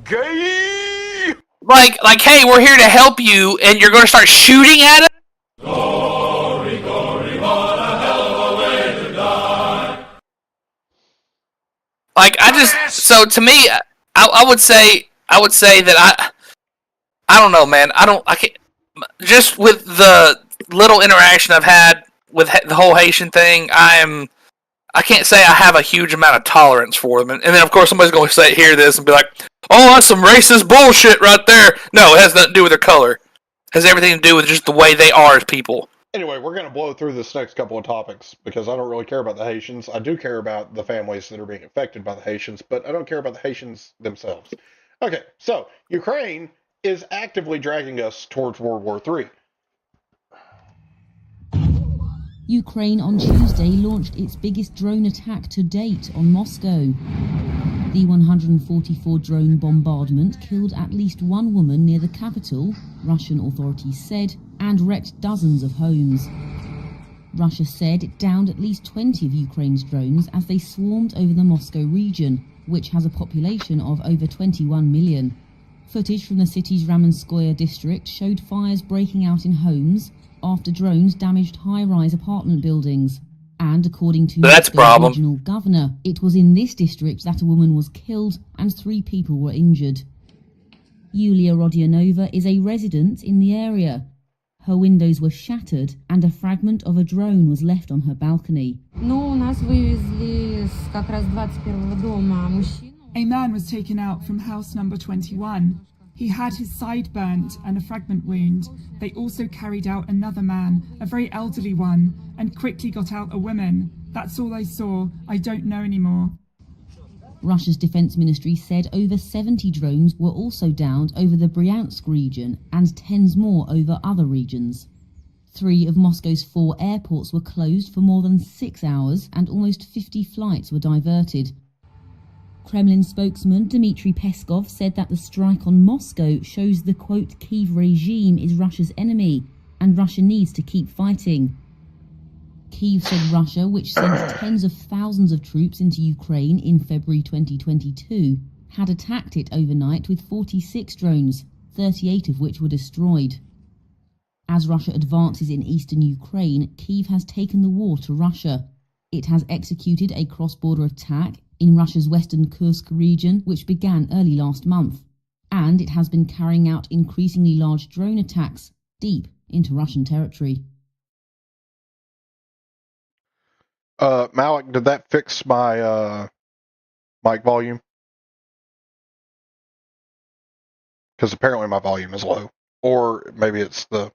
Gay. Like, hey, we're here to help you, and you're going to start shooting at us? Glory, glory, what a hell of a way to die. Like, so to me, I would say that I don't know, man. I can't, just with the little interaction I've had with the whole Haitian thing, I can't say I have a huge amount of tolerance for them. And then, of course, somebody's going to hear this and be like, oh, that's some racist bullshit right there. No, it has nothing to do with their color. It has everything to do with just the way they are as people. Anyway, we're going to blow through this next couple of topics because I don't really care about the Haitians. I do care about the families that are being affected by the Haitians, but I don't care about the Haitians themselves. Okay, so Ukraine is actively dragging us towards World War III. Ukraine on Tuesday launched its biggest drone attack to date on Moscow. The 144 drone bombardment killed at least one woman near the capital, Russian authorities said, and wrecked dozens of homes. Russia said it downed at least 20 of Ukraine's drones as they swarmed over the Moscow region, which has a population of over 21 million. Footage from the city's Ramenskoye district showed fires breaking out in homes after drones damaged high-rise apartment buildings. And according to Moscow's regional governor, it was in this district that a woman was killed and 3 people were injured. Yulia Rodionova is a resident in the area. Her windows were shattered and a fragment of a drone was left on her balcony. Ну, у нас вывезли как раз 21-го дома мужчину. A man was taken out from house number 21. He had his side burnt and a fragment wound. They also carried out another man, a very elderly one, and quickly got out a woman. That's all I saw. I don't know anymore. Russia's defense ministry said over 70 drones were also downed over the Bryansk region and tens more over other regions. 3 of Moscow's 4 airports were closed for more than 6 hours and almost 50 flights were diverted. Kremlin spokesman Dmitry Peskov said that the strike on Moscow shows the, quote, Kyiv regime is Russia's enemy and Russia needs to keep fighting. Kyiv said Russia, which sent tens of thousands of troops into Ukraine in February 2022, had attacked it overnight with 46 drones, 38 of which were destroyed. As Russia advances in eastern Ukraine, Kyiv has taken the war to Russia. It has executed a cross-border attack in Russia's western Kursk region, which began early last month, and it has been carrying out increasingly large drone attacks deep into Russian territory. Malik, did that fix my mic volume? Because apparently my volume is low. Or maybe it's the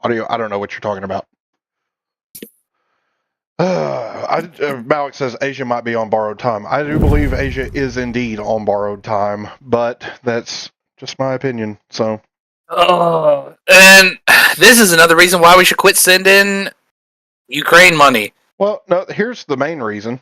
audio. I don't know what you're talking about. Malik says Asia might be on borrowed time. I do believe Asia is indeed on borrowed time, but that's just my opinion. So, and this is another reason why we should quit sending Ukraine money. Well, no, here's the main reason.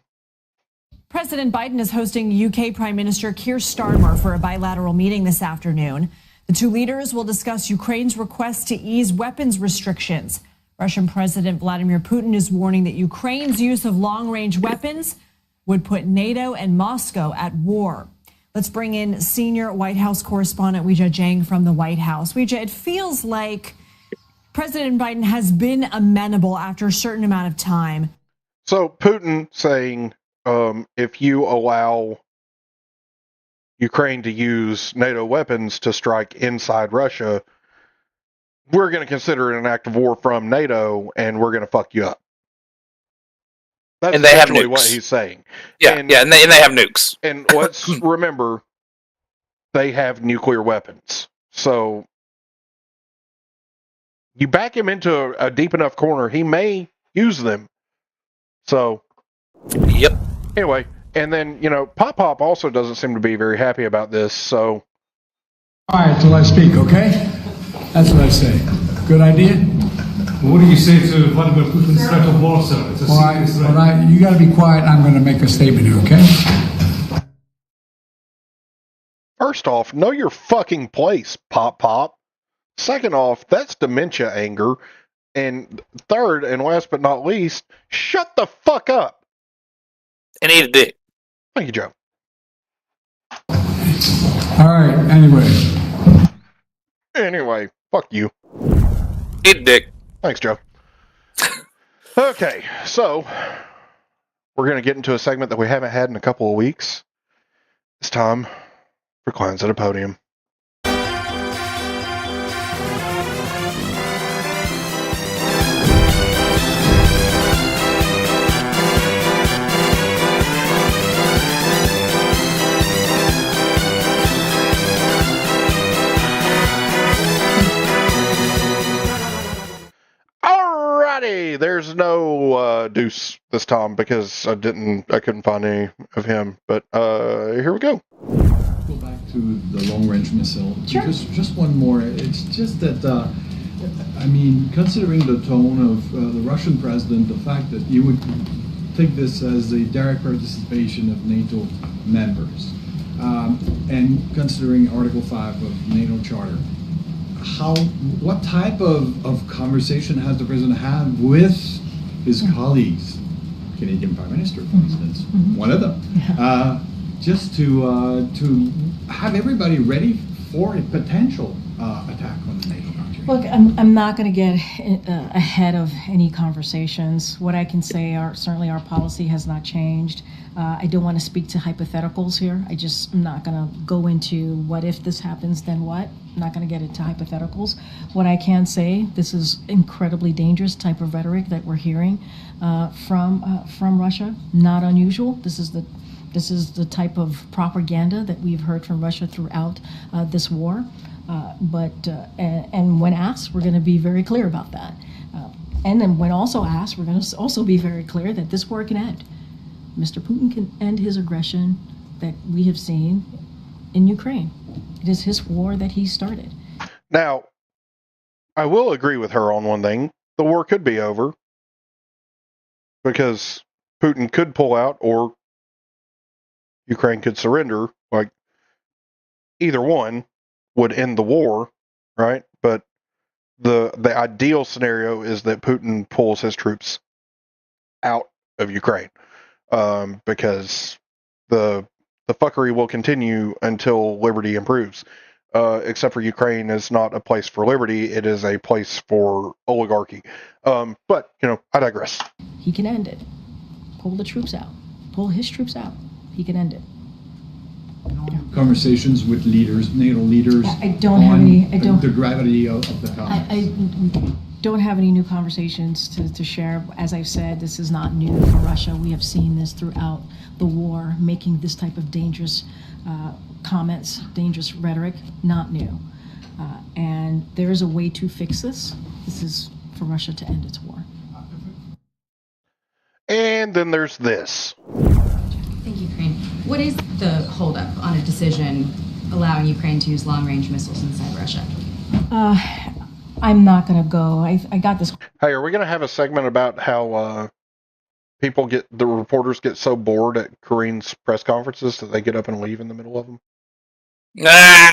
President Biden is hosting UK Prime Minister Keir Starmer for a bilateral meeting this afternoon. The two leaders will discuss Ukraine's request to ease weapons restrictions. Russian President Vladimir Putin is warning that Ukraine's use of long-range weapons would put NATO and Moscow at war. Let's bring in senior White House correspondent Weijia Jiang from the White House. Weijia, it feels like President Biden has been amenable after a certain amount of time. So Putin saying, if you allow Ukraine to use NATO weapons to strike inside Russia, we're going to consider it an act of war from NATO, and we're going to fuck you up. That's and they have nukes. What he's saying. Yeah, and they have nukes. And let's remember, they have nuclear weapons. So you back him into a deep enough corner, he may use them. So, yep. Anyway, and then, Pop Pop also doesn't seem to be very happy about this, so. All right, till I speak, okay? That's what I say. Good idea? What do you say to Vladimir Putin's threat of war, sir? It's a serious threat. All right, you got to be quiet. I'm going to make a statement here, okay? First off, know your fucking place, Pop Pop. Second off, that's dementia anger. And third, and last but not least, shut the fuck up. And eat a dick. Thank you, Joe. All right, Anyway, fuck you. Eat a dick. Thanks, Joe. Okay, so we're going to get into a segment that we haven't had in a couple of weeks. It's time for Clowns at a Podium. Alrighty, there's no Deuce this time because I couldn't find any of him. But here we go. Go back to the long-range missile. Sure. Just one more. It's just that considering the tone of the Russian president, the fact that you would take this as a direct participation of NATO members, and considering Article 5 of NATO Charter. What type of conversation has the president had with his colleagues, Canadian Prime Minister, for instance, one of them, just to have everybody ready for a potential attack on the NATO country? Look, I'm not going to get ahead of any conversations. What I can say are certainly our policy has not changed. I don't want to speak to hypotheticals here. I'm not going to go into what if this happens, then what. I'm not going to get into hypotheticals. What I can say, this is incredibly dangerous type of rhetoric that we're hearing from Russia. Not unusual. This is the This is the type of propaganda that we've heard from Russia throughout this war. And when asked, we're going to be very clear about that. And then when also asked, we're going to also be very clear that this war can end. Mr. Putin can end his aggression that we have seen in Ukraine. It is his war that he started. Now, I will agree with her on one thing. The war could be over because Putin could pull out or Ukraine could surrender. Like, either one would end the war, right? But the ideal scenario is that Putin pulls his troops out of Ukraine, because the fuckery will continue until liberty improves. Except for Ukraine is not a place for liberty; it is a place for oligarchy. But I digress. He can end it. Pull the troops out. Pull his troops out. He can end it. Conversations with leaders, NATO leaders. I don't have any. The gravity of the conflict. I don't have any new conversations to share. As I've said, this is not new for Russia. We have seen this throughout the war, making this type of dangerous comments, dangerous rhetoric, not new. And there is a way to fix this. This is for Russia to end its war. And then there's this. Thank you, Ukraine. What is the holdup on a decision allowing Ukraine to use long-range missiles inside Russia? I'm not going to go. I got this. Hey, are we going to have a segment about how the reporters get so bored at Kareen's press conferences that they get up and leave in the middle of them? Nah.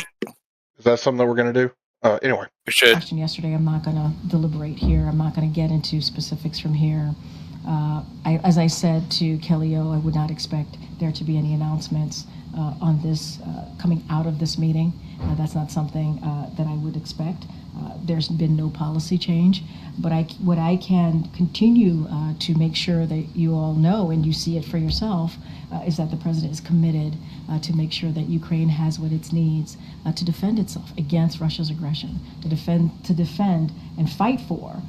Is that something that we're going to do? Anyway. We should. Question yesterday. I'm not going to deliberate here. I'm not going to get into specifics from here. As I said to Kelly O, I would not expect there to be any announcements on this coming out of this meeting. That's not something that I would expect. There's been no policy change, but what I can continue to make sure that you all know and you see it for yourself is that the president is committed to make sure that Ukraine has what it needs to defend itself against Russia's aggression, to defend and fight for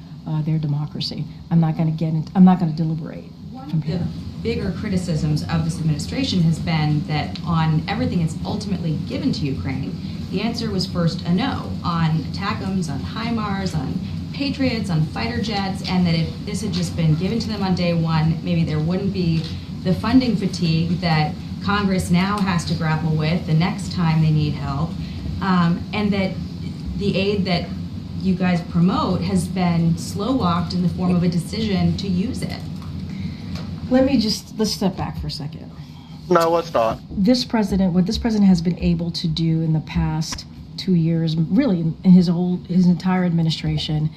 their democracy. I'm not going to deliberate. One of the bigger criticisms of this administration has been that on everything that's ultimately given to Ukraine, the answer was first a no on ATACMS, on HIMARS, on Patriots, on fighter jets, and that if this had just been given to them on day one, maybe there wouldn't be the funding fatigue that Congress now has to grapple with the next time they need help, and that the aid that you guys promote has been slow-walked in the form of a decision to use it. Let's step back for a second. No, let's not. What this president has been able to do in the past 2 years, really in his entire administration,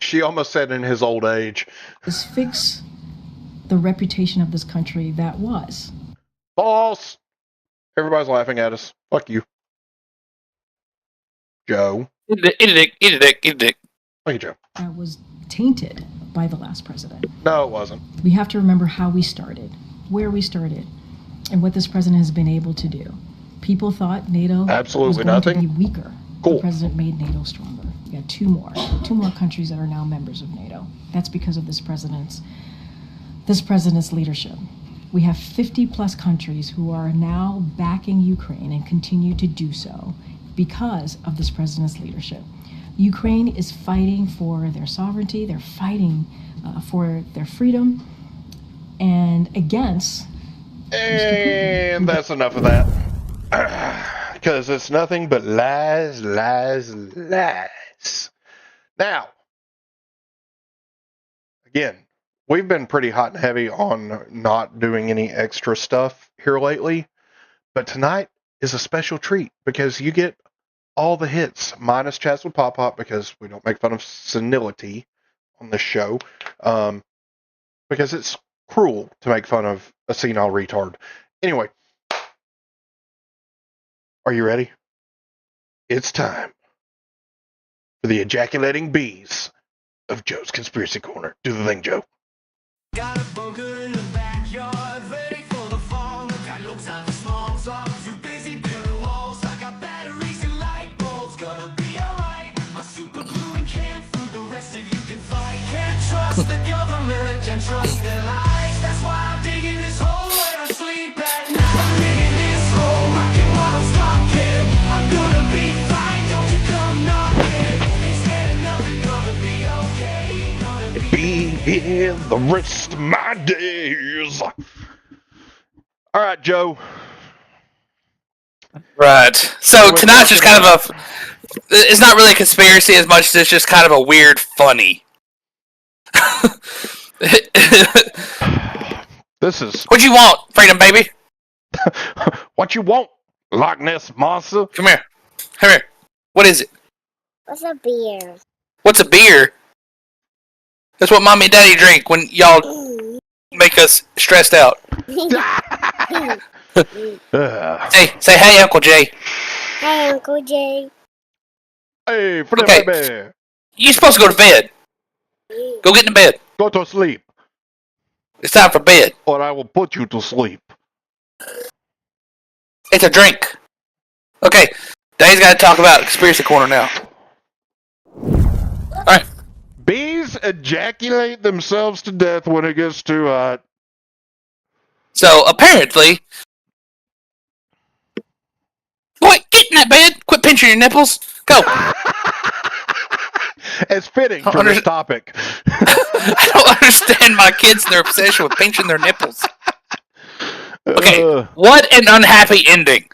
she almost said in his old age, is fix the reputation of this country that was. False. Everybody's laughing at us. Fuck you. Joe. Eat a dick. Thank you, Joe. That was tainted by the last president. No, it wasn't. We have to remember how we started, where we started, and what this president has been able to do. People thought NATO was going to be weaker. Cool. The president made NATO stronger. We got two more countries that are now members of NATO. That's because of this president's leadership. We have 50 plus countries who are now backing Ukraine and continue to do so because of this president's leadership. Ukraine is fighting for their sovereignty, they're fighting for their freedom, and against... And that's enough of that. Because it's nothing but lies. Now, again, we've been pretty hot and heavy on not doing any extra stuff here lately, but tonight is a special treat because you get all the hits, minus Chats with Pop Pop, because we don't make fun of senility on this show, because it's cruel to make fun of a senile retard. Anyway, are you ready? It's time for the ejaculating bees of Joe's Conspiracy Corner. Do the thing, Joe. Got a bunker in the backyard, ready for the fall. Got no time for small talk, too busy building walls. I got batteries and light bulbs, gonna be alright. My super glue and can food, the rest of you can fight. Can't trust the government, can't trust their lies. That's why I'm digging this hole where I sleep at the rest of my days. All right, Joe. Right. So tonight's just kind of it's not really a conspiracy as much as it's just kind of a weird funny. This is... What you want, Freedom Baby? What you want, Loch Ness Monster? Come here. Come here. What is it? What's a beer? What's a beer? That's what Mommy and Daddy drink when y'all make us stressed out. Say hey, Uncle Jay. Hey, Uncle Jay. Hey, Freedom Baby. You're supposed to go to bed. Go get in bed. Go to sleep. It's time for bed. Or I will put you to sleep. It's a drink. Okay, Dave's got to talk about Conspiracy Corner now. Alright. Bees ejaculate themselves to death when it gets too hot. So, apparently... Boy, get in that bed! Quit pinching your nipples! Go! It's fitting for this topic. I don't understand my kids and their obsession with pinching their nipples. Okay, what an unhappy ending.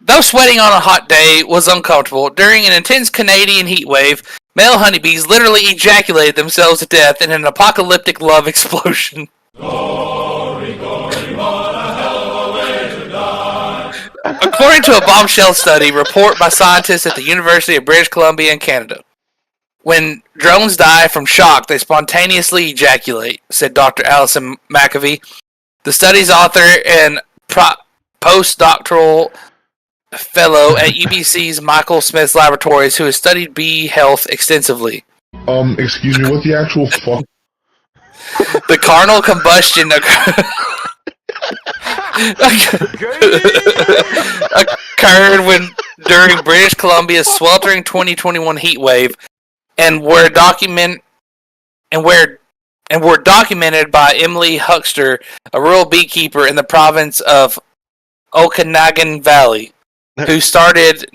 Though sweating on a hot day was uncomfortable, during an intense Canadian heat wave, male honeybees literally ejaculated themselves to death in an apocalyptic love explosion. According to a bombshell study report by scientists at the University of British Columbia in Canada, when drones die from shock, they spontaneously ejaculate, said Dr. Alison McAvee, the study's author and postdoctoral fellow at UBC's Michael Smith's laboratories, who has studied bee health extensively. Excuse me, what the actual fuck? The carnal combustion occurred when during British Columbia's sweltering 2021 heat wave, and were documented by Emily Huckster, a rural beekeeper in the province of Okanagan Valley, who started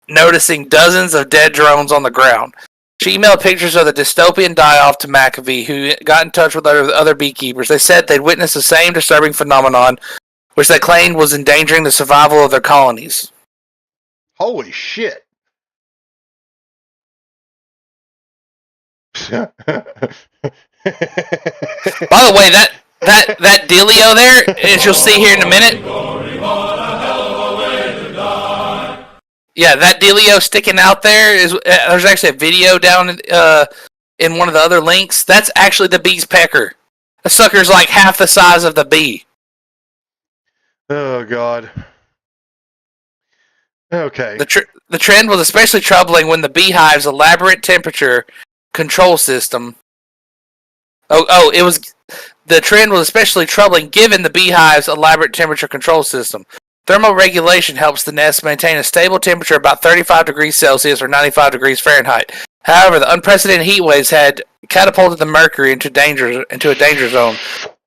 noticing dozens of dead drones on the ground. She emailed pictures of the dystopian die-off to McAfee, who got in touch with other beekeepers. They said they'd witnessed the same disturbing phenomenon, which they claimed was endangering the survival of their colonies. Holy shit. By the way, that dealio there, as you'll see here in a minute. Yeah, that dealio sticking out there is. There's actually a video down in one of the other links. That's actually the bee's pecker. The sucker's like half the size of the bee. Oh God. Okay. The trend was especially troubling when the beehive's elaborate temperature control system. The trend was especially troubling given the beehive's elaborate temperature control system. Thermoregulation helps the nest maintain a stable temperature about 35 degrees Celsius or 95 degrees Fahrenheit. However, the unprecedented heat waves had catapulted the mercury into a danger zone.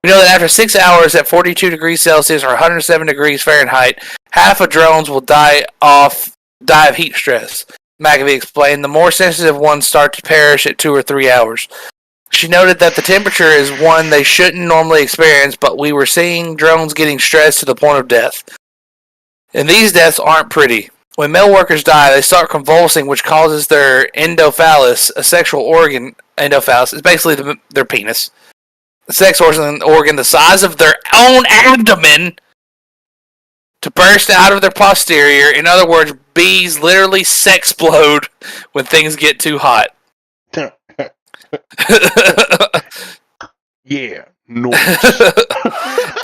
We know that after 6 hours at 42 degrees Celsius or 107 degrees Fahrenheit, half of drones will die of heat stress. McAfee explained, the more sensitive ones start to perish at 2 or 3 hours. She noted that the temperature is one they shouldn't normally experience, but we were seeing drones getting stressed to the point of death. And these deaths aren't pretty. When male workers die, they start convulsing, which causes their endophallus, a sexual organ. Endophallus is basically their penis. The sex organ the size of their own abdomen to burst out of their posterior. In other words, bees literally sexplode when things get too hot. Yeah. Nice.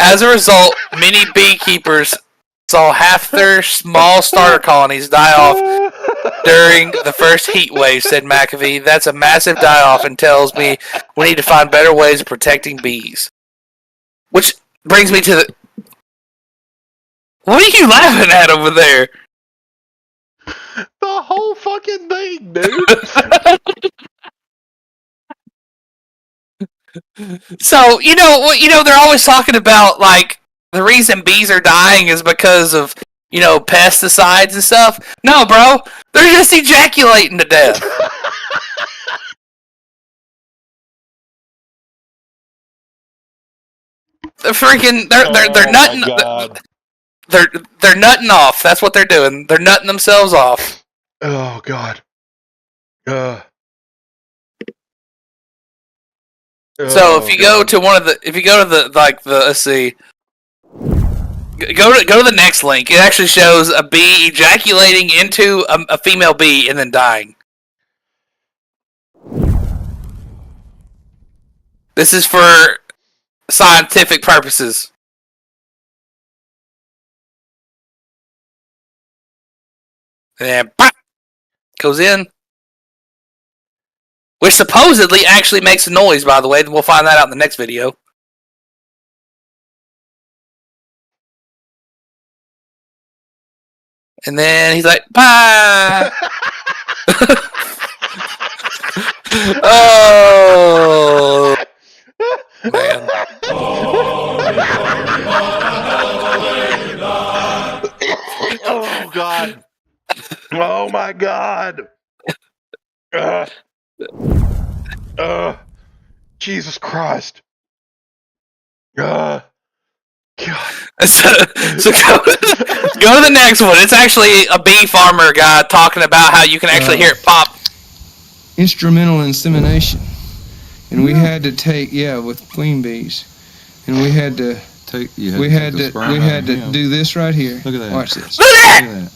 As a result, many beekeepers saw half their small starter colonies die off during the first heat wave, said McAfee. That's a massive die-off and tells me we need to find better ways of protecting bees. Which brings me to the... What are you laughing at over there? The whole fucking thing, dude. So, they're always talking about, like, the reason bees are dying is because of, pesticides and stuff. No, bro. They're just ejaculating to death. They're nutting. They're nutting off. That's what they're doing. They're nutting themselves off. Oh God. So if you go to let's see, go to the next link. It actually shows a bee ejaculating into a female bee and then dying. This is for scientific purposes. And then pop, goes in. Which supposedly actually makes a noise, by the way. We'll find that out in the next video. And then he's like, bye! Oh, man. Oh, God. Oh, my God. Jesus Christ. God. So go to the next one. It's actually a bee farmer guy talking about how you can actually hear it pop. Instrumental insemination. And we had to take, with queen bees. And we had to do this right here. Look at that. Watch this. Look at that! Look at that.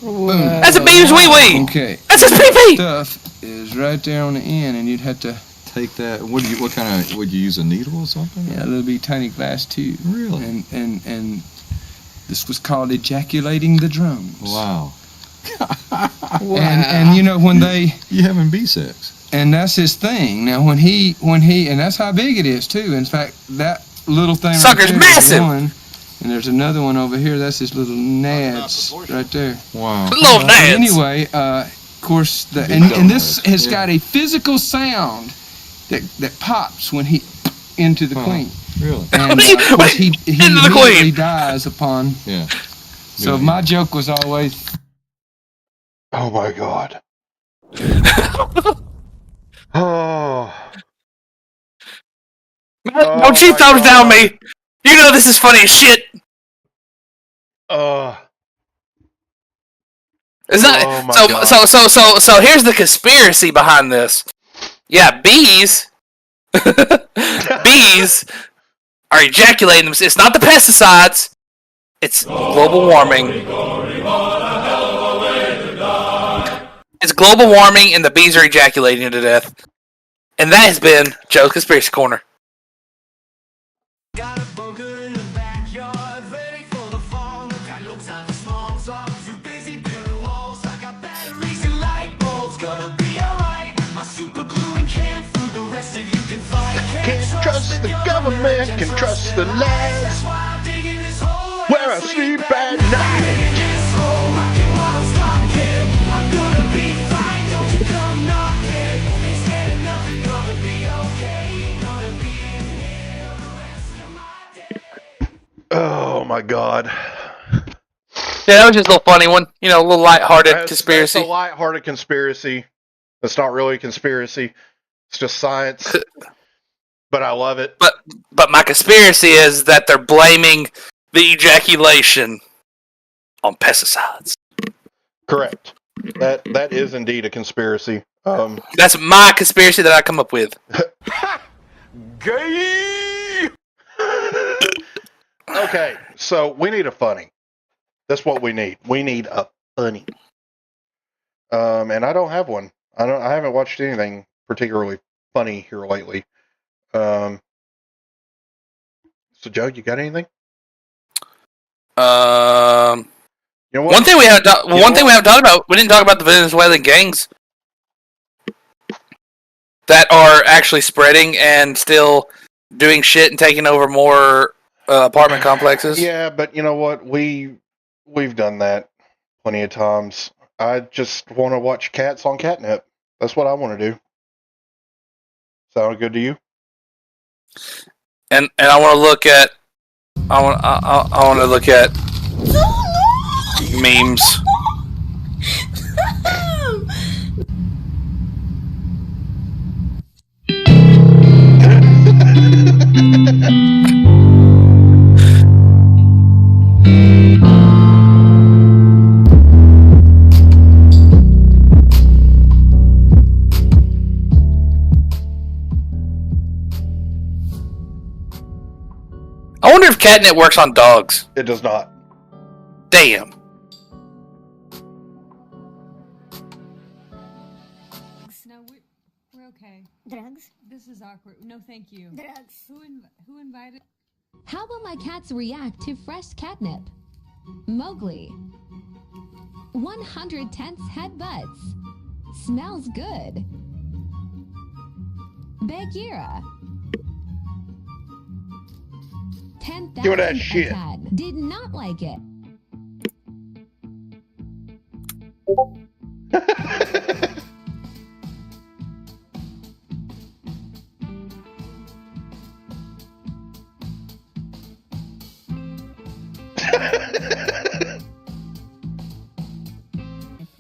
Boom. That's a bee's wee-wee! Okay. That's his pee-pee! Stuff is right there on the end, and you'd have to take that. What kind of? Would you use a needle or something? Yeah, a little bitty tiny glass tube. Really? And this was called ejaculating the drones. Wow. And you know when you having bee sex? And that's his thing. Now when he and that's how big it is too. In fact, that little thing sucker's right there is massive. one, and there's another one over here. That's his little nads right there. Wow. Little nads. Anyway, of course, and this has got a physical sound that pops when he into the queen. Really? And of course he immediately dies upon. Yeah. So my joke was always. Oh my God. Oh. Don't you thumbs down me. You know this is funny as shit. Is that so here's the conspiracy behind this. Yeah, bees are ejaculating them. It's not the pesticides. It's global warming. It's global warming and the bees are ejaculating to death. And that has been Joe's Conspiracy Corner. Can't trust the government, can trust the lads. Where I sleep at night. Oh my God. Yeah, that was just a little funny one. You know, a little lighthearted conspiracy. It's a lighthearted conspiracy. It's not really a conspiracy. It's just science. But I love it. But my conspiracy is that they're blaming the ejaculation on pesticides. Correct. That is indeed a conspiracy. That's my conspiracy that I come up with. Gay. Okay, so we need a funny. That's what we need. We need a funny. And I don't have one. I haven't watched anything particularly funny here lately. So Joe, you got anything? You know what? One thing we haven't talked about. We didn't talk about the Venezuelan gangs that are actually spreading and still doing shit and taking over more apartment complexes. Yeah, but you know what? We've done that plenty of times. I just want to watch cats on catnip. That's what I want to do. Sound good to you? And I want to look at I want to look at memes. catnip works on dogs? It does not. Damn. No, we're okay. Drugs? This is awkward. No, thank you. Drugs. Who invited? How will my cats react to fresh catnip? Mowgli. 100 tense headbutts. Smells good. Bagheera. 10,000 Give me that shit. Tad. Did not like it.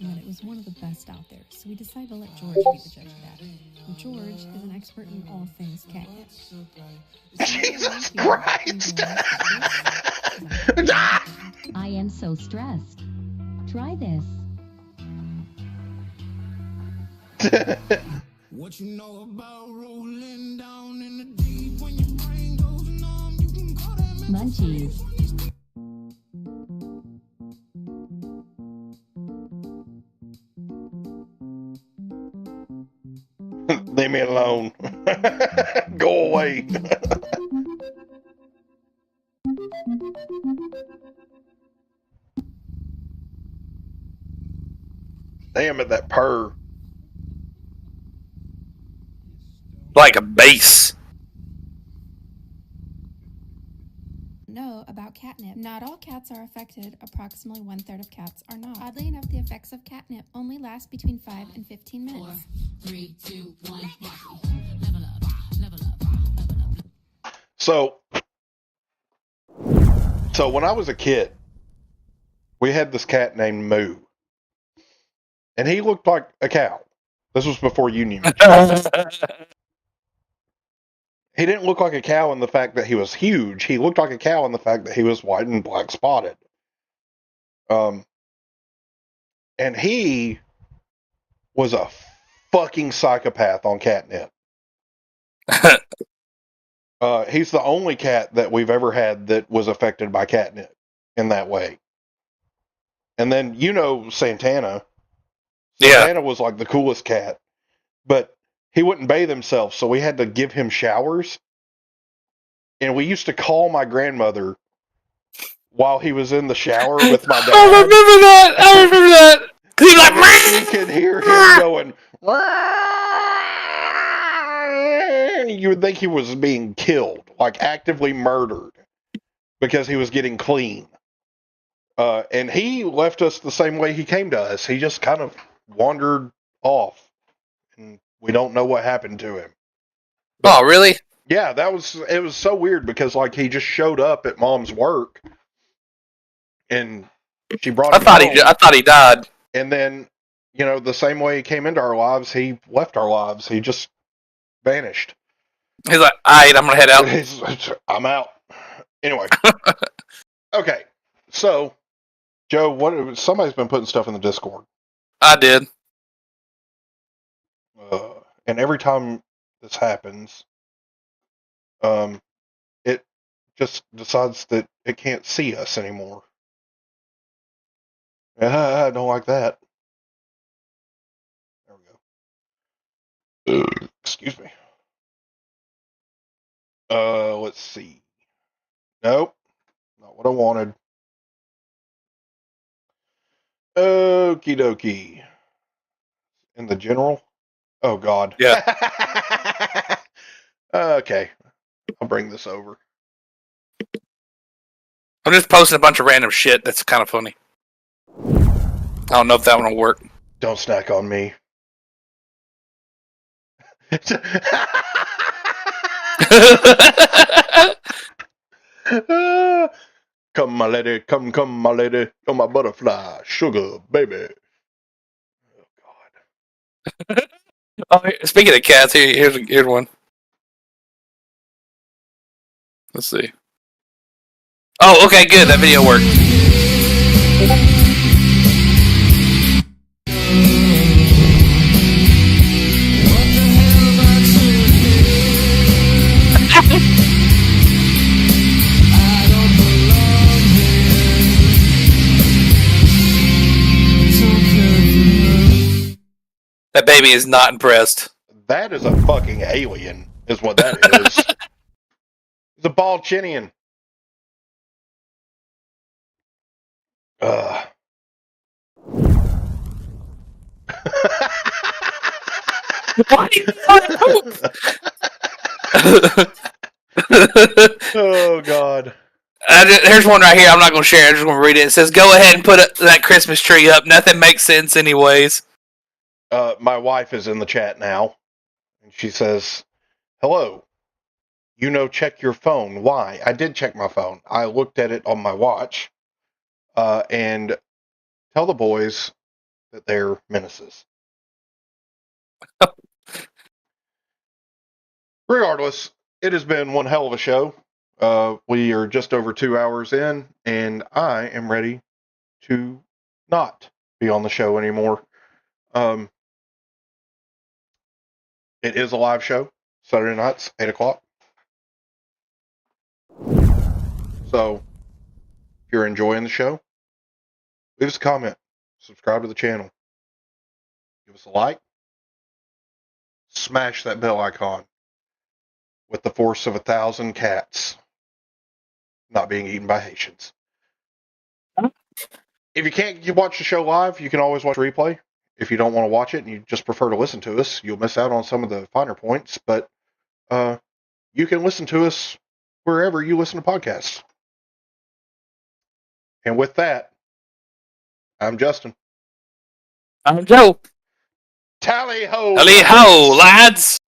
It was one of the best out there, so we decided to let George be the judge of that. And George is an expert in all things catnip. Jesus Christ! I am so stressed. Try this. What you know about rolling down in the deep when your brain goes numb, you can call that Munchies. Leave me alone. Go away. Damn it, that purr. Like a bass. Know about catnip. Not all cats are affected. Approximately 1/3 of cats are not. Oddly enough, the effects of catnip only last between 5 and 15 minutes. 4, 3, 2, 1. Level up. Level up. Level up. So when I was a kid, we had this cat named Moo. And he looked like a cow. This was before you knew. He didn't look like a cow in the fact that he was huge. He looked like a cow in the fact that he was white and black spotted. And he was a fucking psychopath on catnip. He's the only cat that we've ever had that was affected by catnip in that way. And then, you know, Santana. Yeah. Santana was like the coolest cat. But he wouldn't bathe himself, so we had to give him showers. And we used to call my grandmother while he was in the shower with my dad. I remember that. I remember that. He's like, you could hear him going. You would think he was being killed, like actively murdered, because he was getting clean. And he left us the same way he came to us. He just kind of wandered off, and we don't know what happened to him. Oh, really? Yeah, it was so weird because like he just showed up at Mom's work, and she brought him home. I thought he died. And then, you know, the same way he came into our lives, he left our lives. He just vanished. He's like, alright, I'm gonna head out. I'm out. Anyway. Okay. So, Joe, somebody's been putting stuff in the Discord. I did. And every time this happens, it just decides that it can't see us anymore. I don't like that. There we go. Excuse me. Let's see. Nope. Not what I wanted. Okie dokie. In the general? Oh, God. Yeah. Okay. I'll bring this over. I'm just posting a bunch of random shit that's kind of funny. I don't know if that one will work. Don't snack on me. Come, my lady. Come, my lady. You're my butterfly. Sugar, baby. Oh, speaking of cats, here's one. Let's see. Oh, okay, good. That video worked. baby is not impressed. That is a fucking alien, is what that is. It's a bald chinian. Oh, God. Here's one right here. I'm not going to share it. I'm just going to read it. It says, go ahead and put that Christmas tree up. Nothing makes sense anyways. My wife is in the chat now. And she says, hello. Check your phone. Why? I did check my phone. I looked at it on my watch. And tell the boys that they're menaces. Regardless, it has been one hell of a show. We are just over 2 hours in, and I am ready to not be on the show anymore. It is a live show, Saturday nights, 8 o'clock. So, if you're enjoying the show, leave us a comment, subscribe to the channel, give us a like, smash that bell icon with the force of 1,000 cats not being eaten by Haitians. If you can't watch the show live, you can always watch replay. If you don't want to watch it and you just prefer to listen to us, you'll miss out on some of the finer points, but you can listen to us wherever you listen to podcasts. And with that, I'm Justin. I'm Joe. Tally ho! Tally ho, lads!